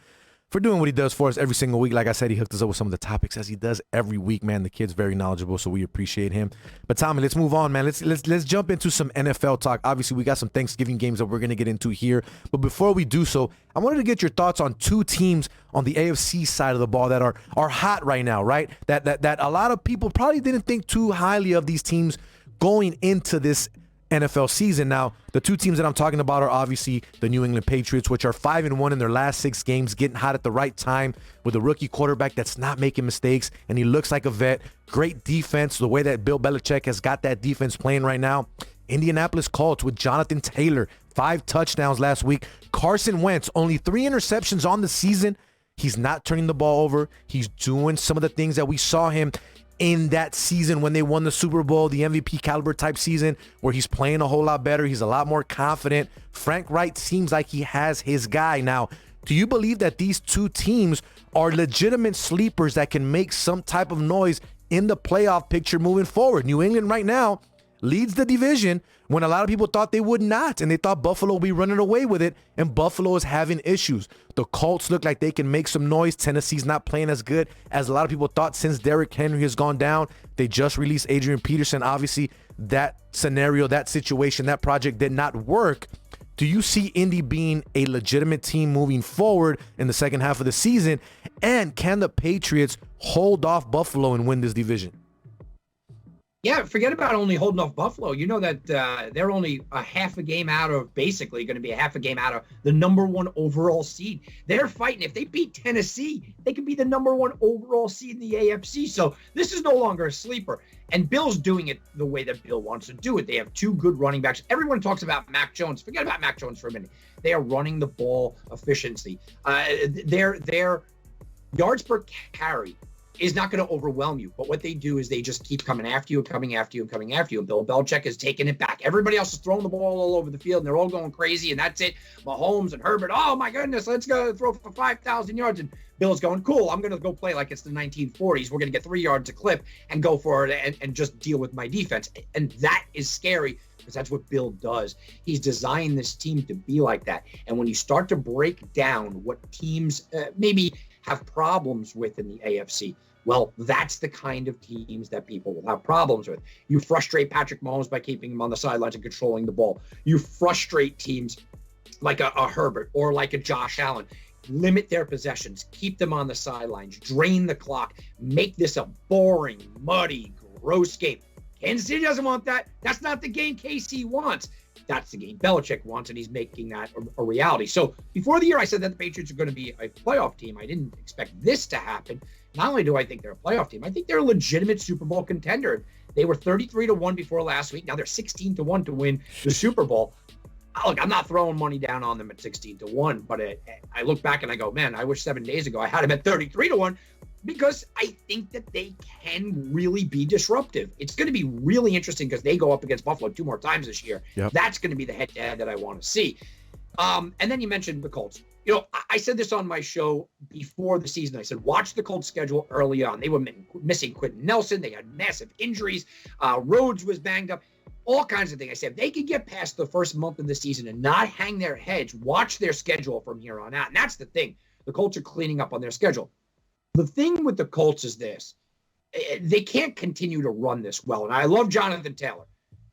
Speaker 1: for doing what he does for us every single week. Like I said, he hooked us up with some of the topics as he does every week, man. The kid's very knowledgeable, so we appreciate him. But Tommy, let's move on, man. Let's jump into some NFL talk. Obviously, we got some Thanksgiving games that we're going to get into here. But before we do so, I wanted to get your thoughts on 2 teams on the AFC side of the ball that are hot right now, right? That a lot of people probably didn't think too highly of these teams going into this NFL season. Now, the 2 teams that I'm talking about are obviously the New England Patriots, which are 5-1 in their last 6 games, getting hot at the right time with a rookie quarterback that's not making mistakes, and he looks like a vet. Great defense, the way that Bill Belichick has got that defense playing right now. Indianapolis Colts with Jonathan Taylor, 5 touchdowns last week. Carson Wentz, only 3 interceptions on the season. He's not turning the ball over. He's doing some of the things that we saw him in that season when they won the Super Bowl, the MVP caliber type season, where he's playing a whole lot better. He's a lot more confident. Frank Wright seems like he has his guy. Now, do you believe that these two teams are legitimate sleepers that can make some type of noise in the playoff picture moving forward? New England right now leads the division when a lot of people thought they would not, and they thought Buffalo would be running away with it, and Buffalo is having issues. The Colts look like they can make some noise. Tennessee's not playing as good as a lot of people thought since Derrick Henry has gone down. They just released Adrian Peterson. Obviously, that scenario, that situation, that project did not work. Do you see Indy being a legitimate team moving forward in the second half of the season? And can the Patriots hold off Buffalo and win this division?
Speaker 8: Yeah, forget about only holding off Buffalo. You know that they're only a half a game out of, basically going to be a half a game out of the number one overall seed. They're fighting. If they beat Tennessee, they could be the number one overall seed in the AFC. So this is no longer a sleeper. And Bill's doing it the way that Bill wants to do it. They have two good running backs. Everyone talks about Mac Jones. Forget about Mac Jones for a minute. They are running the ball efficiency. Their yards per carry is not going to overwhelm you. But what they do is they just keep coming after you and coming after you and coming after you. And Bill Belichick is taking it back. Everybody else is throwing the ball all over the field, and they're all going crazy, and that's it. Mahomes and Herbert, oh, my goodness, let's go throw for 5,000 yards. And Bill's going, cool, I'm going to go play like it's the 1940s. We're going to get 3 yards a clip and go for it and just deal with my defense. And that is scary because that's what Bill does. He's designed this team to be like that. And when you start to break down what teams maybe have problems with in the AFC, well, that's the kind of teams that people will have problems with. You frustrate Patrick Mahomes by keeping him on the sidelines and controlling the ball. You frustrate teams like a Herbert or like a Josh Allen. Limit their possessions, keep them on the sidelines, drain the clock, make this a boring, muddy, gross game. Kansas City doesn't want that. That's not the game KC wants. That's the game Belichick wants, and he's making that a reality. So before the year, I said that the Patriots are going to be a playoff team. I didn't expect this to happen. Not only do I think they're a playoff team, I think they're a legitimate Super Bowl contender. They were 33-1 before last week. Now they're 16-1 to win the Super Bowl. Look, I'm not throwing money down on them at 16-1, but I look back and I go, man, I wish 7 days ago I had them at 33-1 because I think that they can really be disruptive. It's going to be really interesting because they go up against Buffalo 2 more times this year. Yep. That's going to be the head-to-head that I want to see. And then you mentioned the Colts. You know, I said this on my show before the season. I said, watch the Colts schedule early on. They were missing Quentin Nelson. They had massive injuries. Rhodes was banged up. All kinds of things. I said, if they could get past the first month of the season and not hang their heads, watch their schedule from here on out. And that's the thing. The Colts are cleaning up on their schedule. The thing with the Colts is this. They can't continue to run this well. And I love Jonathan Taylor.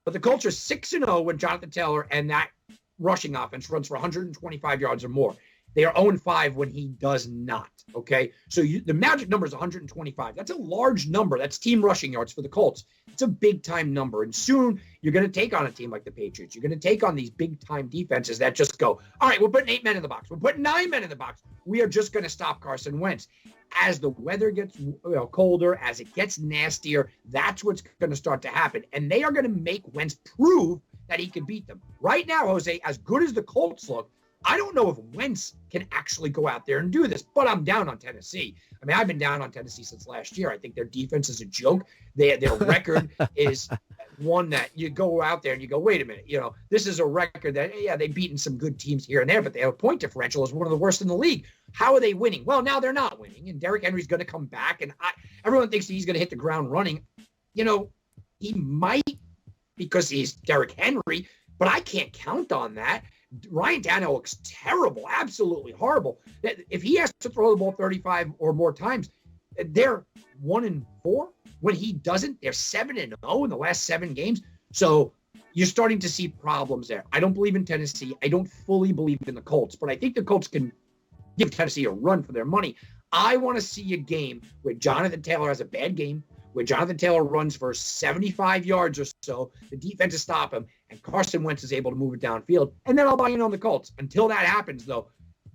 Speaker 8: But the Colts are 6-0 when Jonathan Taylor and that rushing offense runs for 125 yards or more. They are 0-5 when he does not, okay? So the magic number is 125. That's a large number. That's team rushing yards for the Colts. It's a big-time number. And soon you're going to take on a team like the Patriots. You're going to take on these big-time defenses that just go, all right, we're putting 8 men in the box. We're putting 9 men in the box. We are just going to stop Carson Wentz. As the weather gets colder, as it gets nastier, that's what's going to start to happen. And they are going to make Wentz prove that he can beat them. Right now, Jose, as good as the Colts look, I don't know if Wentz can actually go out there and do this, but I'm down on Tennessee. I mean, I've been down on Tennessee since last year. I think their defense is a joke. Their record is one that you go out there and you go, wait a minute, this is a record that, they've beaten some good teams here and there, but their point differential is one of the worst in the league. How are they winning? Well, now they're not winning, and Derrick Henry's going to come back, and everyone thinks he's going to hit the ground running. He might because he's Derrick Henry, but I can't count on that. Ryan Tannehill looks terrible, absolutely horrible. If he has to throw the ball 35 or more times, they're 1-4. When he doesn't, they're 7-0 in the last 7 games. So you're starting to see problems there. I don't believe in Tennessee. I don't fully believe in the Colts, but I think the Colts can give Tennessee a run for their money. I want to see a game where Jonathan Taylor has a bad game, where Jonathan Taylor runs for 75 yards or so, the defense to stop him, and Carson Wentz is able to move it downfield, and then I'll buy in on the Colts. Until that happens, though,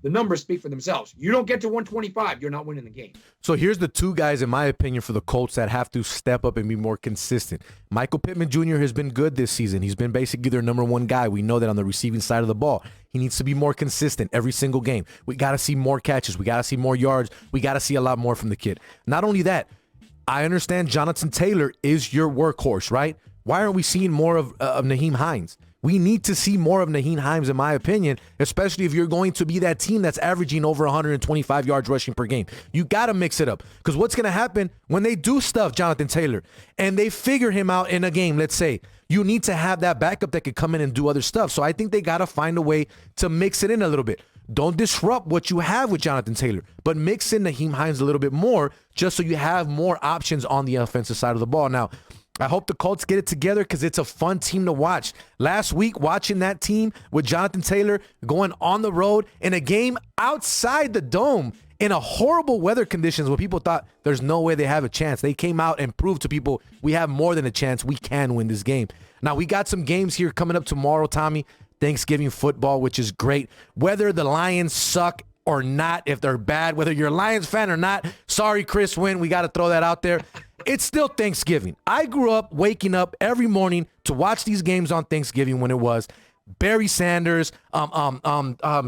Speaker 8: the numbers speak for themselves. You don't get to 125, you're not winning the game.
Speaker 1: So here's the 2 guys, in my opinion, for the Colts that have to step up and be more consistent. Michael Pittman Jr. has been good this season. He's been basically their number 1 guy. We know that on the receiving side of the ball. He needs to be more consistent every single game. We got to see more catches. We got to see more yards. We got to see a lot more from the kid. Not only that, I understand Jonathan Taylor is your workhorse, right? Why aren't we seeing more of Nyheim Hines? We need to see more of Nyheim Hines, in my opinion, especially if you're going to be that team that's averaging over 125 yards rushing per game. You got to mix it up, because what's going to happen when they do stuff Jonathan Taylor and they figure him out in a game, let's say, you need to have that backup that could come in and do other stuff. So I think they got to find a way to mix it in a little bit. Don't disrupt what you have with Jonathan Taylor, but mix in Nyheim Hines a little bit more just so you have more options on the offensive side of the ball. Now, I hope the Colts get it together because it's a fun team to watch. Last week, watching that team with Jonathan Taylor going on the road in a game outside the dome in a horrible weather conditions where people thought there's no way they have a chance. They came out and proved to people we have more than a chance. We can win this game. Now, we got some games here coming up tomorrow, Tommy. Thanksgiving football, which is great. Whether the Lions suck or not, if they're bad, whether you're a Lions fan or not, sorry, Chris Wynn, we got to throw that out there. It's still Thanksgiving. I grew up waking up every morning to watch these games on Thanksgiving when it was Barry Sanders,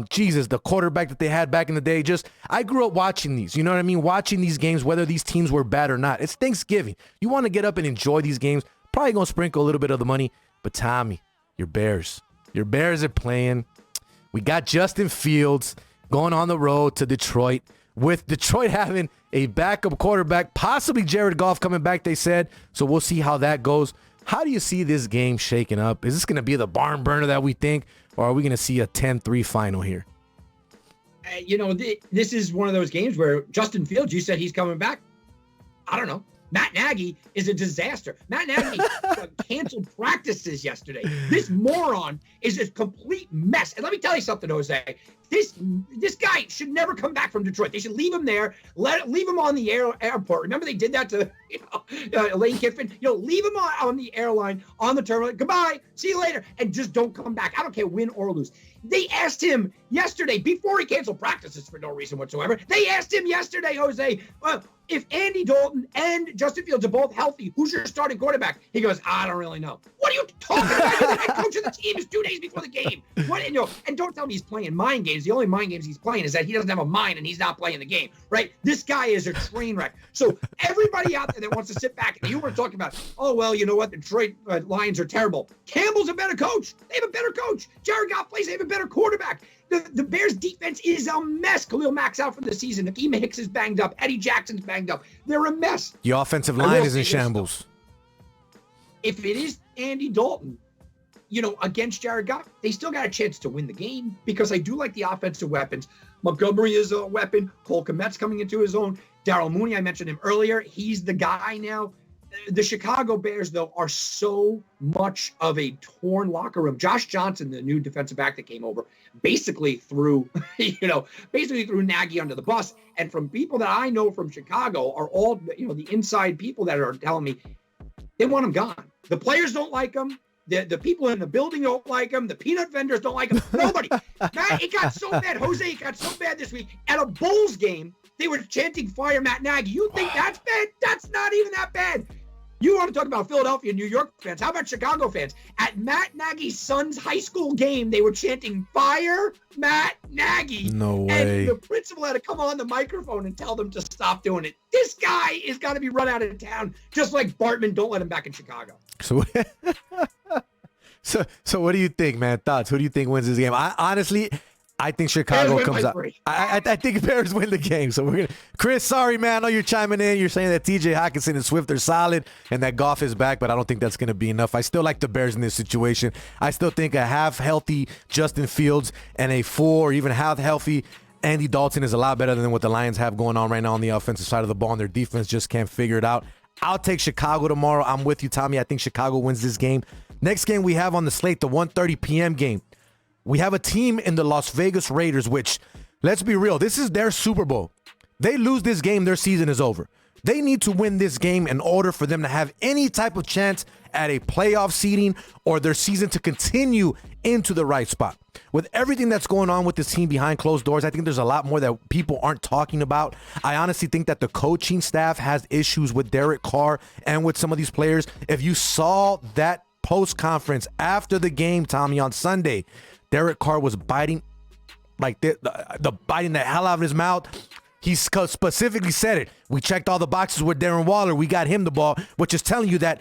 Speaker 1: Jesus, the quarterback that they had back in the day. I grew up watching these, you know what I mean? Watching these games, whether these teams were bad or not. It's Thanksgiving. You want to get up and enjoy these games. Probably going to sprinkle a little bit of the money. But Tommy, your Bears are playing. We got Justin Fields going on the road to Detroit, with Detroit having a backup quarterback, possibly Jared Goff coming back, they said. So we'll see how that goes. How do you see this game shaking up? Is this going to be the barn burner that we think, or are we going to see a 10-3 final here?
Speaker 8: This is one of those games where Justin Fields, you said he's coming back. I don't know. Matt Nagy is a disaster. Matt Nagy canceled practices yesterday. This moron is a complete mess. And let me tell you something, Jose. This guy should never come back from Detroit. They should leave him there. Leave him on the airport. Remember they did that to Lane Kiffin. Leave him on the airline, on the terminal. Goodbye. See you later. And just don't come back. I don't care, win or lose. They asked him yesterday, before he canceled practices for no reason whatsoever. They asked him yesterday, Jose, if Andy Dalton and Justin Fields are both healthy, who's your starting quarterback? He goes, I don't really know. What are you talking about? You're the head coach of the team. Is 2 days before the game. And don't tell me he's playing mind games. The only mind games he's playing is that he doesn't have a mind and he's not playing the game, right? This guy is a train wreck. So everybody out there that wants to sit back and you want to talk about, oh, well, you know what? The Detroit Lions are terrible. Campbell's a better coach. They have a better coach. Jared Goff plays. They have a better quarterback. The Bears defense is a mess. Khalil Mack's out for the season. Nakeem Hicks is banged up. Eddie Jackson's banged up. They're a mess.
Speaker 1: The offensive line is in shambles.
Speaker 8: If it is Andy Dalton, against Jared Goff, they still got a chance to win the game because I do like the offensive weapons. Montgomery is a weapon. Cole Kmet's coming into his own. Darryl Mooney, I mentioned him earlier. He's the guy now. The Chicago Bears, though, are so much of a torn locker room. Josh Johnson, the new defensive back that came over, basically threw Nagy under the bus. And from people that I know from Chicago are all, the inside people that are telling me they want him gone. The players don't like him. The people in the building don't like him. The peanut vendors don't like him. Nobody. Matt, it got so bad. Jose, it got so bad this week. At a Bulls game, they were chanting fire Matt Nagy. You think that's bad? That's not even that bad. You want to talk about Philadelphia and New York fans. How about Chicago fans? At Matt Nagy's son's high school game, they were chanting, fire Matt Nagy.
Speaker 1: No way.
Speaker 8: And the principal had to come on the microphone and tell them to stop doing it. This guy is got to be run out of town, just like Bartman. Don't let him back in Chicago.
Speaker 1: So what do you think, man? Thoughts? Who do you think wins this game? I think Chicago comes out. I think Bears win the game. So we're gonna. Chris, sorry, man. I know you're chiming in. You're saying that T.J. Hockenson and Swift are solid and that Goff is back, but I don't think that's going to be enough. I still like the Bears in this situation. I still think a half healthy Justin Fields and a full or even half healthy Andy Dalton is a lot better than what the Lions have going on right now on the offensive side of the ball, and their defense just can't figure it out. I'll take Chicago tomorrow. I'm with you, Tommy. I think Chicago wins this game. Next game we have on the slate, the 1:30 p.m. game. We have a team in the Las Vegas Raiders, which, let's be real, this is their Super Bowl. They lose this game, their season is over. They need to win this game in order for them to have any type of chance at a playoff seeding or their season to continue into the right spot. With everything that's going on with this team behind closed doors, I think there's a lot more that people aren't talking about. I honestly think that the coaching staff has issues with Derek Carr and with some of these players. If you saw that post-conference after the game, Tommy, on Sunday, Derek Carr was biting like the biting the hell out of his mouth. specifically said it. We checked all the boxes with Darren Waller. We got him the ball, which is telling you that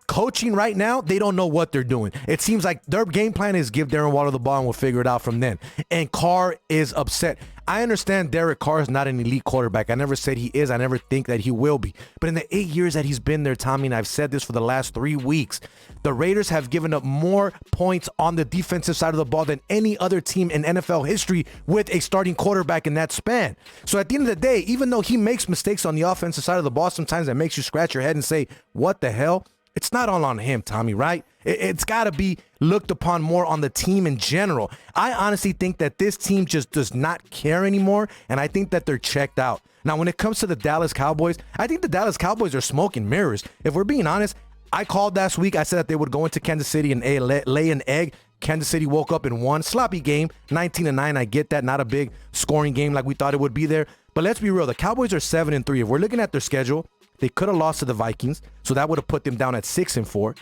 Speaker 1: coaching right now, they don't know what they're doing. It seems like their game plan is give Darren Waller the ball and we'll figure it out from then. And Carr is upset. I understand Derek Carr is not an elite quarterback. I never said he is. I never think that he will be. But in the 8 years that he's been there, Tommy, and I've said this for the last 3 weeks, the Raiders have given up more points on the defensive side of the ball than any other team in NFL history with a starting quarterback in that span. So at the end of the day, even though he makes mistakes on the offensive side of the ball sometimes that makes you scratch your head and say, what the hell? It's not all on him, Tommy, right? It's got to be looked upon more on the team in general. I honestly think that this team just does not care anymore, and I think that they're checked out. Now, when it comes to the Dallas Cowboys, I think the Dallas Cowboys are smoking mirrors. If we're being honest, I called last week. I said that they would go into Kansas City and lay an egg. Kansas City woke up and won. Sloppy game, 19-9. I get that. Not a big scoring game like we thought it would be there. But let's be real. The Cowboys are 7-3. If we're looking at their schedule, they could have lost to the Vikings, so that would have put them down at 6-4.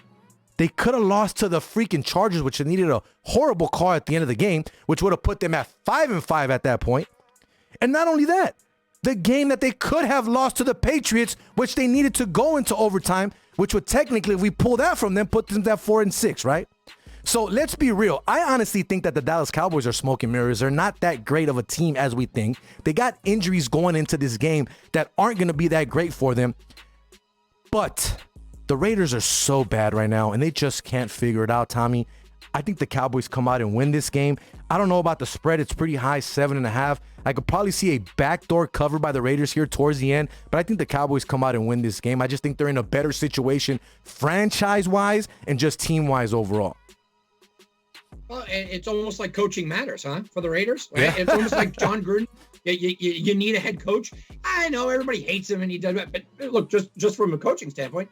Speaker 1: They could have lost to the freaking Chargers, which needed a horrible call at the end of the game, which would have put them at 5-5 at that point. And not only that, the game that they could have lost to the Patriots, which they needed to go into overtime, which would technically, if we pull that from them, put them at 4-6, right? So let's be real. I honestly think that the Dallas Cowboys are smoking mirrors. They're not that great of a team as we think. They got injuries going into this game that aren't going to be that great for them. But the Raiders are so bad right now, and they just can't figure it out, Tommy. I think the Cowboys come out and win this game. I don't know about the spread. It's pretty high, 7.5. I could probably see a backdoor cover by the Raiders here towards the end, but I think the Cowboys come out and win this game. I just think they're in a better situation franchise-wise and just team-wise overall.
Speaker 8: Well, it's almost like coaching matters, huh, for the Raiders? Right?
Speaker 1: Yeah.
Speaker 8: It's almost like John Gruden. You need a head coach. I know everybody hates him and he does, but look, just from a coaching standpoint,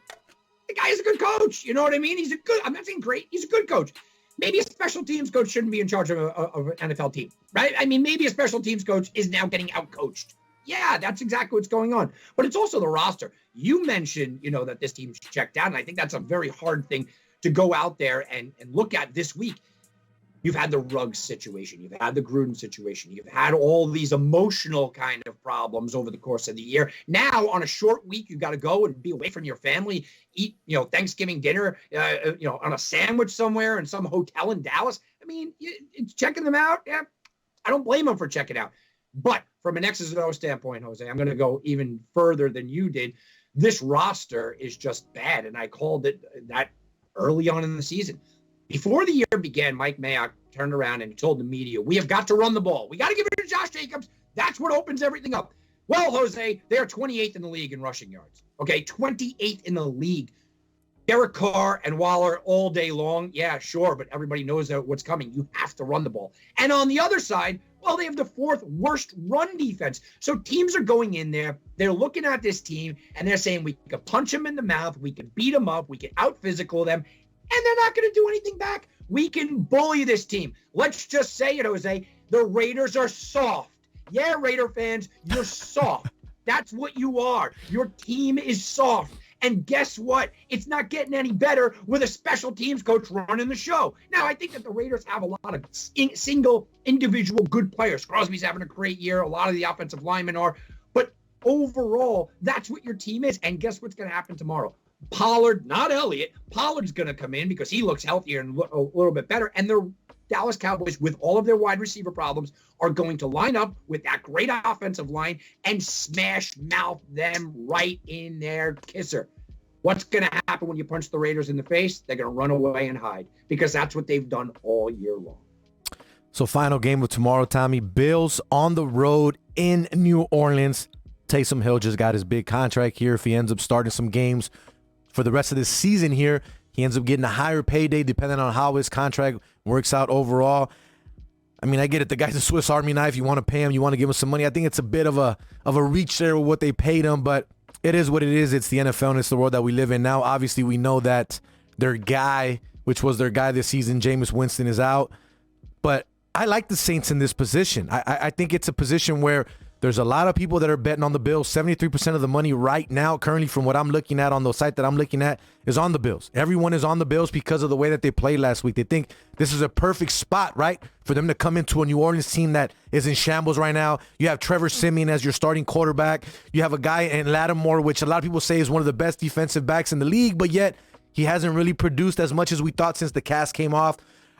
Speaker 8: the guy is a good coach. You know what I mean? I'm not saying great. He's a good coach. Maybe a special teams coach shouldn't be in charge of an NFL team, right? I mean, maybe a special teams coach is now getting out-coached. Yeah, that's exactly what's going on. But it's also the roster. You mentioned, that this team's checked out, and I think that's a very hard thing to go out there and look at this week. You've had the Ruggs situation. You've had the Gruden situation. You've had all these emotional kind of problems over the course of the year. Now, on a short week, you've got to go and be away from your family, eat, Thanksgiving dinner, on a sandwich somewhere in some hotel in Dallas. I mean, it's checking them out. Yeah, I don't blame them for checking out. But from an X's and O's standpoint, Jose, I'm going to go even further than you did. This roster is just bad, and I called it that early on in the season. Before the year began, Mike Mayock turned around and he told the media, we have got to run the ball. We got to give it to Josh Jacobs. That's what opens everything up. Well, Jose, they are 28th in the league in rushing yards. Okay, 28th in the league. Derek Carr and Waller all day long. Yeah, sure, but everybody knows what's coming. You have to run the ball. And on the other side, well, they have the 4th worst run defense. So teams are going in there. They're looking at this team, and they're saying we can punch them in the mouth. We can beat them up. We can out-physical them. And they're not going to do anything back. We can bully this team. Let's just say it, Jose. The Raiders are soft. Yeah, Raider fans, you're soft. That's what you are. Your team is soft. And guess what? It's not getting any better with a special teams coach running the show. Now, I think that the Raiders have a lot of single individual good players. Crosby's having a great year. A lot of the offensive linemen are. But overall, that's what your team is. And guess what's going to happen tomorrow? Pollard, not Elliott. Pollard's going to come in because he looks healthier and a little bit better. And the Dallas Cowboys, with all of their wide receiver problems, are going to line up with that great offensive line and smash mouth them right in their kisser. What's going to happen when you punch the Raiders in the face? They're going to run away and hide because that's what they've done all year long.
Speaker 1: So final game of tomorrow, Tommy. Bills on the road in New Orleans. Taysom Hill just got his big contract here. If he ends up starting some games for the rest of this season here, he ends up getting a higher payday depending on how his contract works out overall. I mean, I get it. The guy's a Swiss Army knife. You want to pay him. You want to give him some money. I think it's a bit of a reach there with what they paid him, but it is what it is. It's the NFL and it's the world that we live in now. Obviously, we know that their guy, which was their guy this season, Jameis Winston, is out. But I like the Saints in this position. I think it's a position where There's a lot of people that are betting on the Bills. 73% of the money right now, currently from what I'm looking at on the site that I'm looking at, is on the Bills. Everyone is on the Bills because of the way that they played last week. They think this is a perfect spot, right, for them to come into a New Orleans team that is in shambles right now. You have Trevor Siemian as your starting quarterback. You have a guy in Lattimore, which a lot of people say is one of the best defensive backs in the league, but yet he hasn't really produced as much as we thought since the cast came off.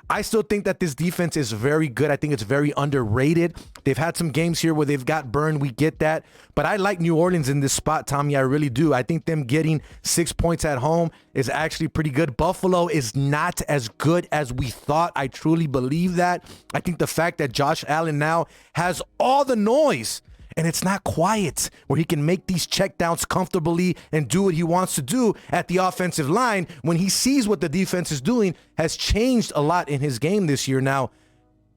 Speaker 1: I still think that this defense is very good. I think it's very underrated. They've had some games here where they've got burned. We get that. But I like New Orleans in this spot, Tommy. I really do. I think them getting 6 points at home is actually pretty good. Buffalo is not as good as we thought. I truly believe that. I think the fact that Josh Allen now has all the noise and it's not quiet, where he can make these checkdowns comfortably and do what he wants to do at the offensive line when he sees what the defense is doing, has changed a lot in his game this year. Now,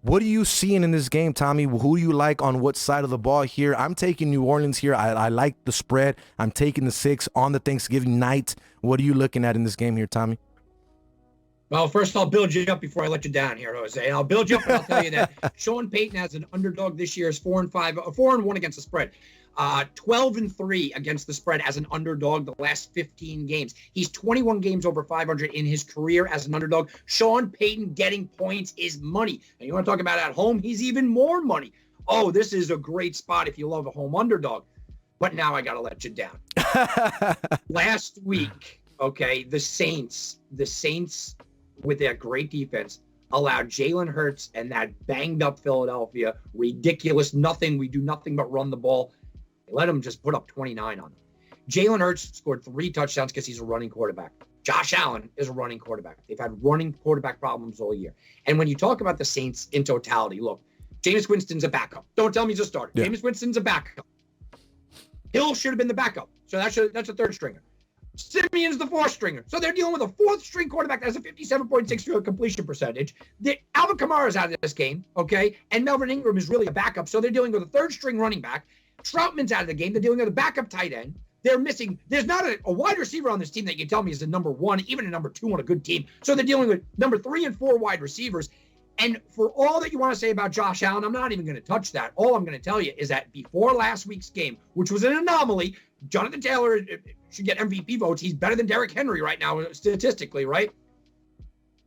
Speaker 1: what are you seeing in this game, Tommy? Who do you like on what side of the ball here? I'm taking New Orleans here. I like the spread. I'm taking the 6 on the Thanksgiving night. What are you looking at in this game here, Tommy?
Speaker 8: Well, first I'll build you up before I let you down here, Jose. I'll build you up and I'll tell you that Sean Payton as an underdog this year is 4-1 against the spread. 12-3 against the spread as an underdog the last 15 games. He's 21 games over 500 in his career as an underdog. Sean Payton getting points is money. And you want to talk about at home? He's even more money. Oh, this is a great spot if you love a home underdog. But now I got to let you down. Last week, okay, the Saints with their great defense allowed Jalen Hurts and that banged up Philadelphia, ridiculous nothing. We do nothing but run the ball. They let him just put up 29 on them. Jalen Hurts scored 3 touchdowns because he's a running quarterback. Josh Allen is a running quarterback. They've had running quarterback problems all year. And when you talk about the Saints in totality, look, Jameis Winston's a backup. Don't tell me he's a starter. Yeah. Jameis Winston's a backup. Hill should have been the backup. So that's a third stringer. Simeon's the 4th stringer. So they're dealing with a 4th string quarterback that has a 57.6 field completion percentage. Alvin Kamara's out of this game, okay? And Melvin Ingram is really a backup. So they're dealing with a 3rd string running back. Troutman's out of the game. They're dealing with a backup tight end. They're missing. There's not a wide receiver on this team that you can tell me is a number 1, even a number 2 on a good team. So they're dealing with number 3 and 4 wide receivers. And for all that you want to say about Josh Allen, I'm not even going to touch that. All I'm going to tell you is that before last week's game, which was an anomaly, Jonathan Taylor should get MVP votes. He's better than Derrick Henry right now, statistically, right?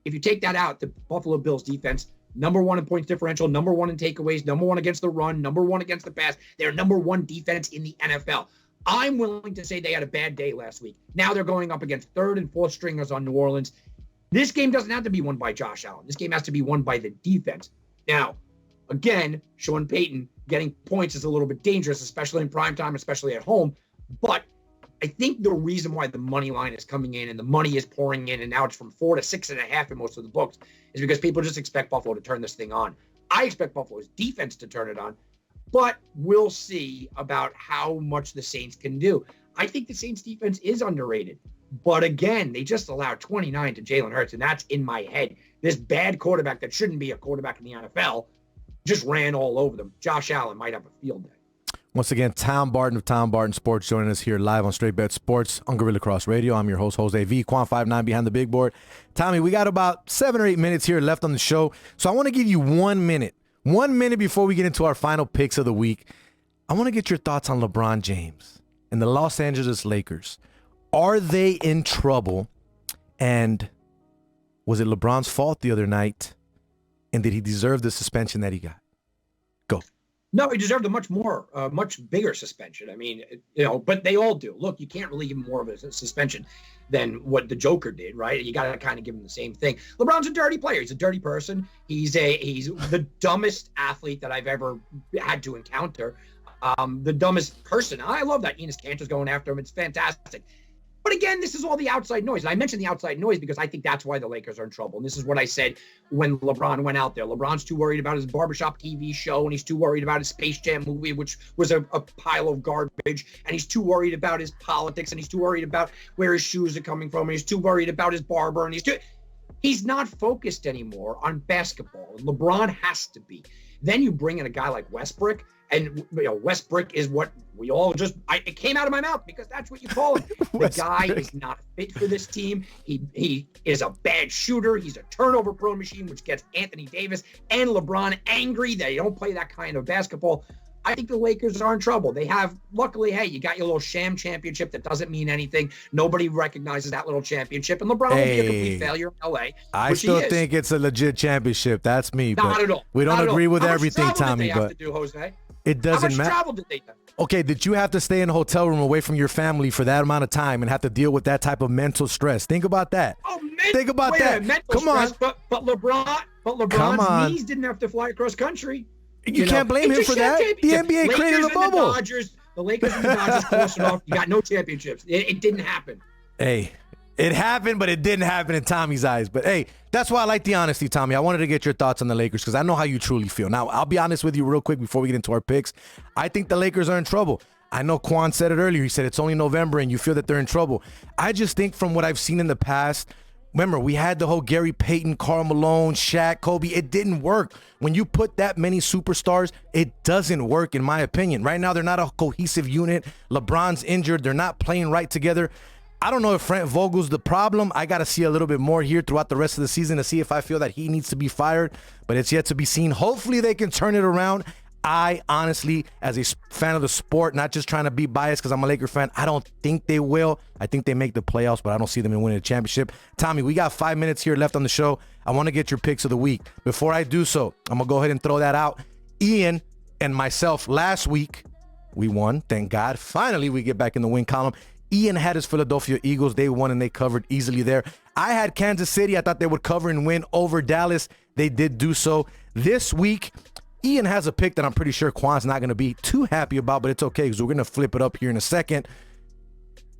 Speaker 8: If you take that out, the Buffalo Bills defense, number 1 in points differential, number 1 in takeaways, number 1 against the run, number 1 against the pass. They're number 1 defense in the NFL. I'm willing to say they had a bad day last week. Now they're going up against 3rd and 4th stringers on New Orleans. This game doesn't have to be won by Josh Allen. This game has to be won by the defense. Now, again, Sean Payton getting points is a little bit dangerous, especially in primetime, especially at home. But I think the reason why the money line is coming in and the money is pouring in, and now it's from 4 to 6.5 in most of the books, is because people just expect Buffalo to turn this thing on. I expect Buffalo's defense to turn it on, but we'll see about how much the Saints can do. I think the Saints defense is underrated. But again, they just allowed 29 to Jalen Hurts, and that's in my head. This bad quarterback that shouldn't be a quarterback in the NFL just ran all over them. Josh Allen might have a field day.
Speaker 1: Once again, Tom Barton of Tom Barton Sports joining us here live on Straight Bet Sports on Gorilla Cross Radio. I'm your host, Jose V. Quan59 behind the big board. Tommy, we got about 7 or 8 minutes here left on the show, so I want to give you 1 minute. 1 minute before we get into our final picks of the week. I want to get your thoughts on LeBron James and the Los Angeles Lakers. Are they in trouble? And was it LeBron's fault the other night? And did he deserve the suspension that he got? Go.
Speaker 8: No, he deserved a much bigger suspension. I mean, but they all do. Look, you can't really give him more of a suspension than what the Joker did, right? You got to kind of give him the same thing. LeBron's a dirty player. He's a dirty person. He's the dumbest athlete that I've ever had to encounter. The dumbest person. I love that Enes Kanter's going after him. It's fantastic. But again, this is all the outside noise. And I mentioned the outside noise because I think that's why the Lakers are in trouble. And this is what I said when LeBron went out there. LeBron's too worried about his barbershop TV show, and he's too worried about his Space Jam movie, which was a pile of garbage. And he's too worried about his politics, and he's too worried about where his shoes are coming from, and he's too worried about his barber, and he's not focused anymore on basketball. And LeBron has to be. Then you bring in a guy like Westbrook, and Westbrook is what we all it came out of my mouth because that's what you call him. The guy is not fit for this team. He is a bad shooter. He's a turnover prone machine, which gets Anthony Davis and LeBron angry that they don't play that kind of basketball. I think the Lakers are in trouble. They have, luckily, hey, you got your little sham championship that doesn't mean anything. Nobody recognizes that little championship. And LeBron will be a complete failure in LA.
Speaker 1: I still think it's a legit championship. That's me.
Speaker 8: Not at all.
Speaker 1: We don't agree with everything,
Speaker 8: Tommy.
Speaker 1: Tommy.
Speaker 8: How much travel did they have to do, Jose?
Speaker 1: It doesn't matter.
Speaker 8: How much travel did they have?
Speaker 1: Okay, did you have to stay in a hotel room away from your family for that amount of time and have to deal with that type of mental stress? Think about that. Think about that.
Speaker 8: Mental stress, on. But LeBron's knees didn't have to fly across country.
Speaker 1: You can't blame him for that. The NBA created the bubble.
Speaker 8: The Lakers and the Dodgers close it off. You got no championships. It didn't happen.
Speaker 1: Hey, it happened, but it didn't happen in Tommy's eyes. But hey, that's why I like the honesty, Tommy. I wanted to get your thoughts on the Lakers because I know how you truly feel. Now, I'll be honest with you real quick before we get into our picks. I think the Lakers are in trouble. I know Quan said it earlier. He said it's only November and you feel that they're in trouble. I just think from what I've seen in the past, remember, we had the whole Gary Payton, Karl Malone, Shaq, Kobe. It didn't work. When you put that many superstars, it doesn't work, in my opinion. Right now, they're not a cohesive unit. LeBron's injured. They're not playing right together. I don't know if Frank Vogel's the problem. I got to see a little bit more here throughout the rest of the season to see if I feel that he needs to be fired, but it's yet to be seen. Hopefully, they can turn it around. I honestly, as a fan of the sport, not just trying to be biased because I'm a Laker fan, I don't think they will. I think they make the playoffs, but I don't see them in winning a championship. Tommy, we got 5 minutes here left on the show. I want to get your picks of the week. Before I do so, I'm going to go ahead and throw that out. Ian and myself last week, we won. Thank God. Finally, we get back in the win column. Ian had his Philadelphia Eagles. They won and they covered easily there. I had Kansas City. I thought they would cover and win over Dallas. They did do so. This week, Ian has a pick that I'm pretty sure Quan's not going to be too happy about, but it's okay because we're going to flip it up here in a second.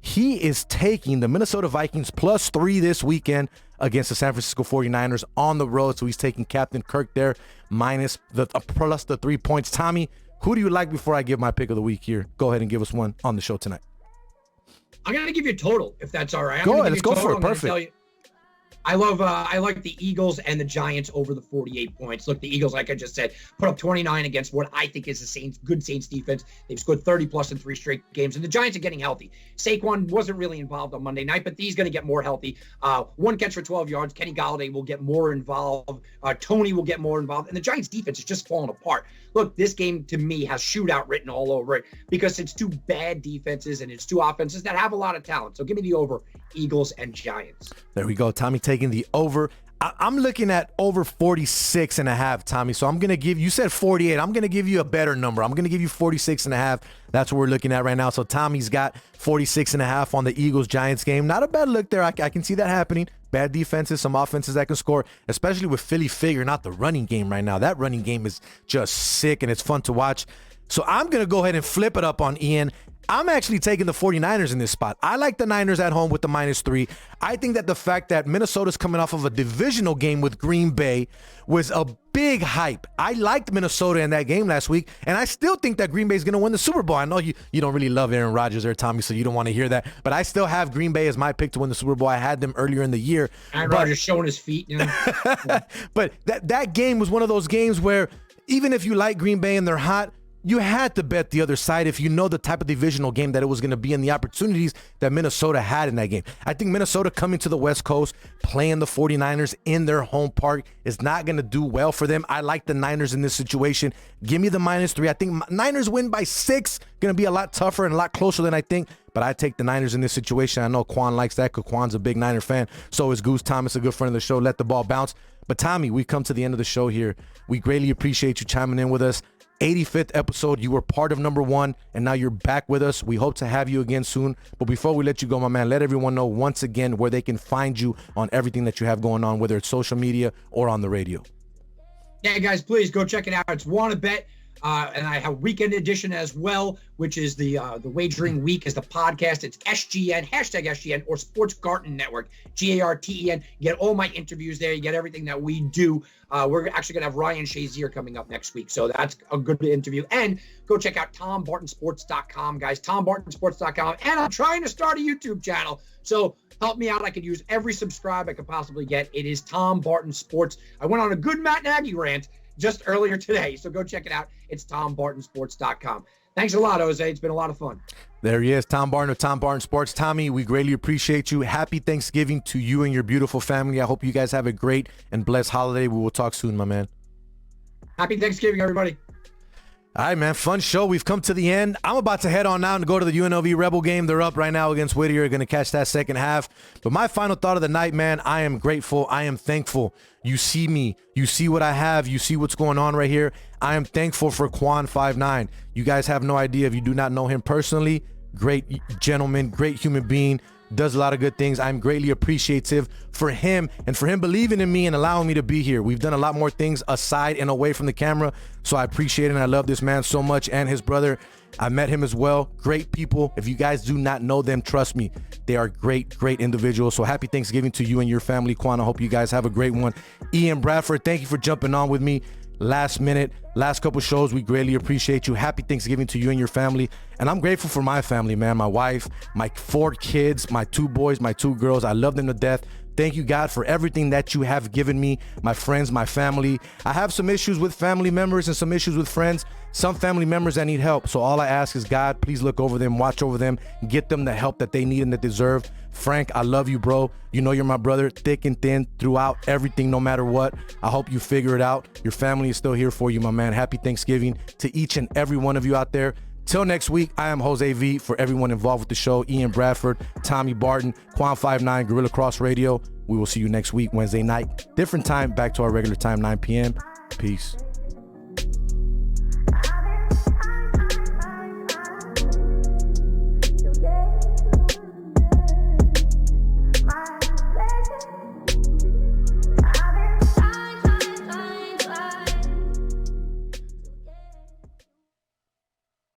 Speaker 1: He is taking the Minnesota Vikings +3 this weekend against the San Francisco 49ers on the road. So he's taking Captain Kirk there plus the 3 points. Tommy, who do you like before I give my pick of the week here? Go ahead and give us one on the show tonight.
Speaker 8: I'm going to give you a total, if that's all right.
Speaker 1: Go ahead. Let's go for it. Perfect.
Speaker 8: I like the Eagles and the Giants over the 48 points. Look, the Eagles, like I just said, put up 29 against what I think is a good Saints defense. They've scored 30+ in 3 straight games, and the Giants are getting healthy. Saquon wasn't really involved on Monday night, but he's going to get more healthy. 1 catch for 12 yards. Kenny Golladay will get more involved. Tony will get more involved, and the Giants defense is just falling apart. Look, this game to me has shootout written all over it because it's 2 bad defenses and it's 2 offenses that have a lot of talent. So give me the over, Eagles and Giants.
Speaker 1: There we go. Tommy taking the over. I'm looking at over 46.5, Tommy. So I'm going to give you said 48. I'm going to give you a better number. I'm going to give you 46.5. That's what we're looking at right now. So Tommy's got 46.5 on the Eagles Giants game. Not a bad look there. I can see that happening. Bad defenses, some offenses that can score, especially with Philly figuring out the running game right now. That running game is just sick and it's fun to watch. So I'm going to go ahead and flip it up on Ian. I'm actually taking the 49ers in this spot. I like the Niners at home with the -3. I think that the fact that Minnesota's coming off of a divisional game with Green Bay was a big hype. I liked Minnesota in that game last week, and I still think that Green Bay's going to win the Super Bowl. I know you don't really love Aaron Rodgers there, Tommy, so you don't want to hear that, but I still have Green Bay as my pick to win the Super Bowl. I had them earlier in the year.
Speaker 8: Aaron Rodgers showing his feet. You know?
Speaker 1: But that game was one of those games where even if you like Green Bay and they're hot, you had to bet the other side if you know the type of divisional game that it was going to be and the opportunities that Minnesota had in that game. I think Minnesota coming to the West Coast, playing the 49ers in their home park is not going to do well for them. I like the Niners in this situation. Give me the -3. I think Niners win by 6. Going to be a lot tougher and a lot closer than I think, but I take the Niners in this situation. I know Quan likes that because Quan's a big Niner fan. So is Goose Thomas, a good friend of the show. Let the ball bounce. But Tommy, we come to the end of the show here. We greatly appreciate you chiming in with us. 85th episode. You were part of number 1, and now you're back with us. We hope to have you again soon. But before we let you go, my man, let everyone know once again where they can find you on everything that you have going on, whether it's social media or on the radio.
Speaker 8: Yeah, guys, please go check it out. It's Wanna Bet. And I have Weekend Edition as well, which is the Wagering Week is the podcast. It's SGN, #SGN, or Sports Garten Network, GARTEN. You get all my interviews there. You get everything that we do. We're actually going to have Ryan Shazier coming up next week. So that's a good interview. And go check out TomBartonSports.com, guys, TomBartonSports.com. And I'm trying to start a YouTube channel. So help me out. I could use every subscribe I could possibly get. It is Tom Barton Sports. I went on a good Matt Nagy rant just earlier today. So go check it out. It's TomBartonSports.com. Thanks a lot, Jose. It's been a lot of fun.
Speaker 1: There he is, Tom Barton of Tom Barton Sports. Tommy, we greatly appreciate you. Happy Thanksgiving to you and your beautiful family. I hope you guys have a great and blessed holiday. We will talk soon, my man.
Speaker 8: Happy Thanksgiving, everybody.
Speaker 1: All right, man. Fun show. We've come to the end. I'm about to head on out and go to the UNLV Rebel game. They're up right now against Whittier. Going to catch that second half. But my final thought of the night, man, I am grateful. I am thankful. You see me. You see what I have. You see what's going on right here. I am thankful for Quan59. You guys have no idea if you do not know him personally. Great gentleman, great human being. Does a lot of good things. I'm greatly appreciative for him and for him believing in me and allowing me to be here. We've done a lot more things aside and away from the camera, so I appreciate it, and I love this man so much, and his brother. I met him as well. Great people. If you guys do not know them, trust me, they are great individuals. So happy Thanksgiving to you and your family, Quan. I hope you guys have a great one. Ian Bradford, thank you for jumping on with me last minute, last couple shows. We greatly appreciate you. Happy Thanksgiving to you and your family. And I'm grateful for my family, man. My wife, my 4 kids, my 2 boys, my 2 girls. I love them to death. Thank you, God, for everything that you have given me, my friends, my family. I have some issues with family members and some issues with friends, some family members that need help. So all I ask is, God, please look over them, watch over them, get them the help that they need and that deserve. Frank, I love you, bro. You know you're my brother, thick and thin, throughout everything, no matter what. I hope you figure it out. Your family is still here for you, my man. Happy Thanksgiving to each and every one of you out there. Till next week, I am Jose V. For everyone involved with the show, Ian Bradford, Tommy Barton, Quan59, Gorilla Cross Radio. We will see you next week, Wednesday night. Different time, back to our regular time, 9 p.m. Peace.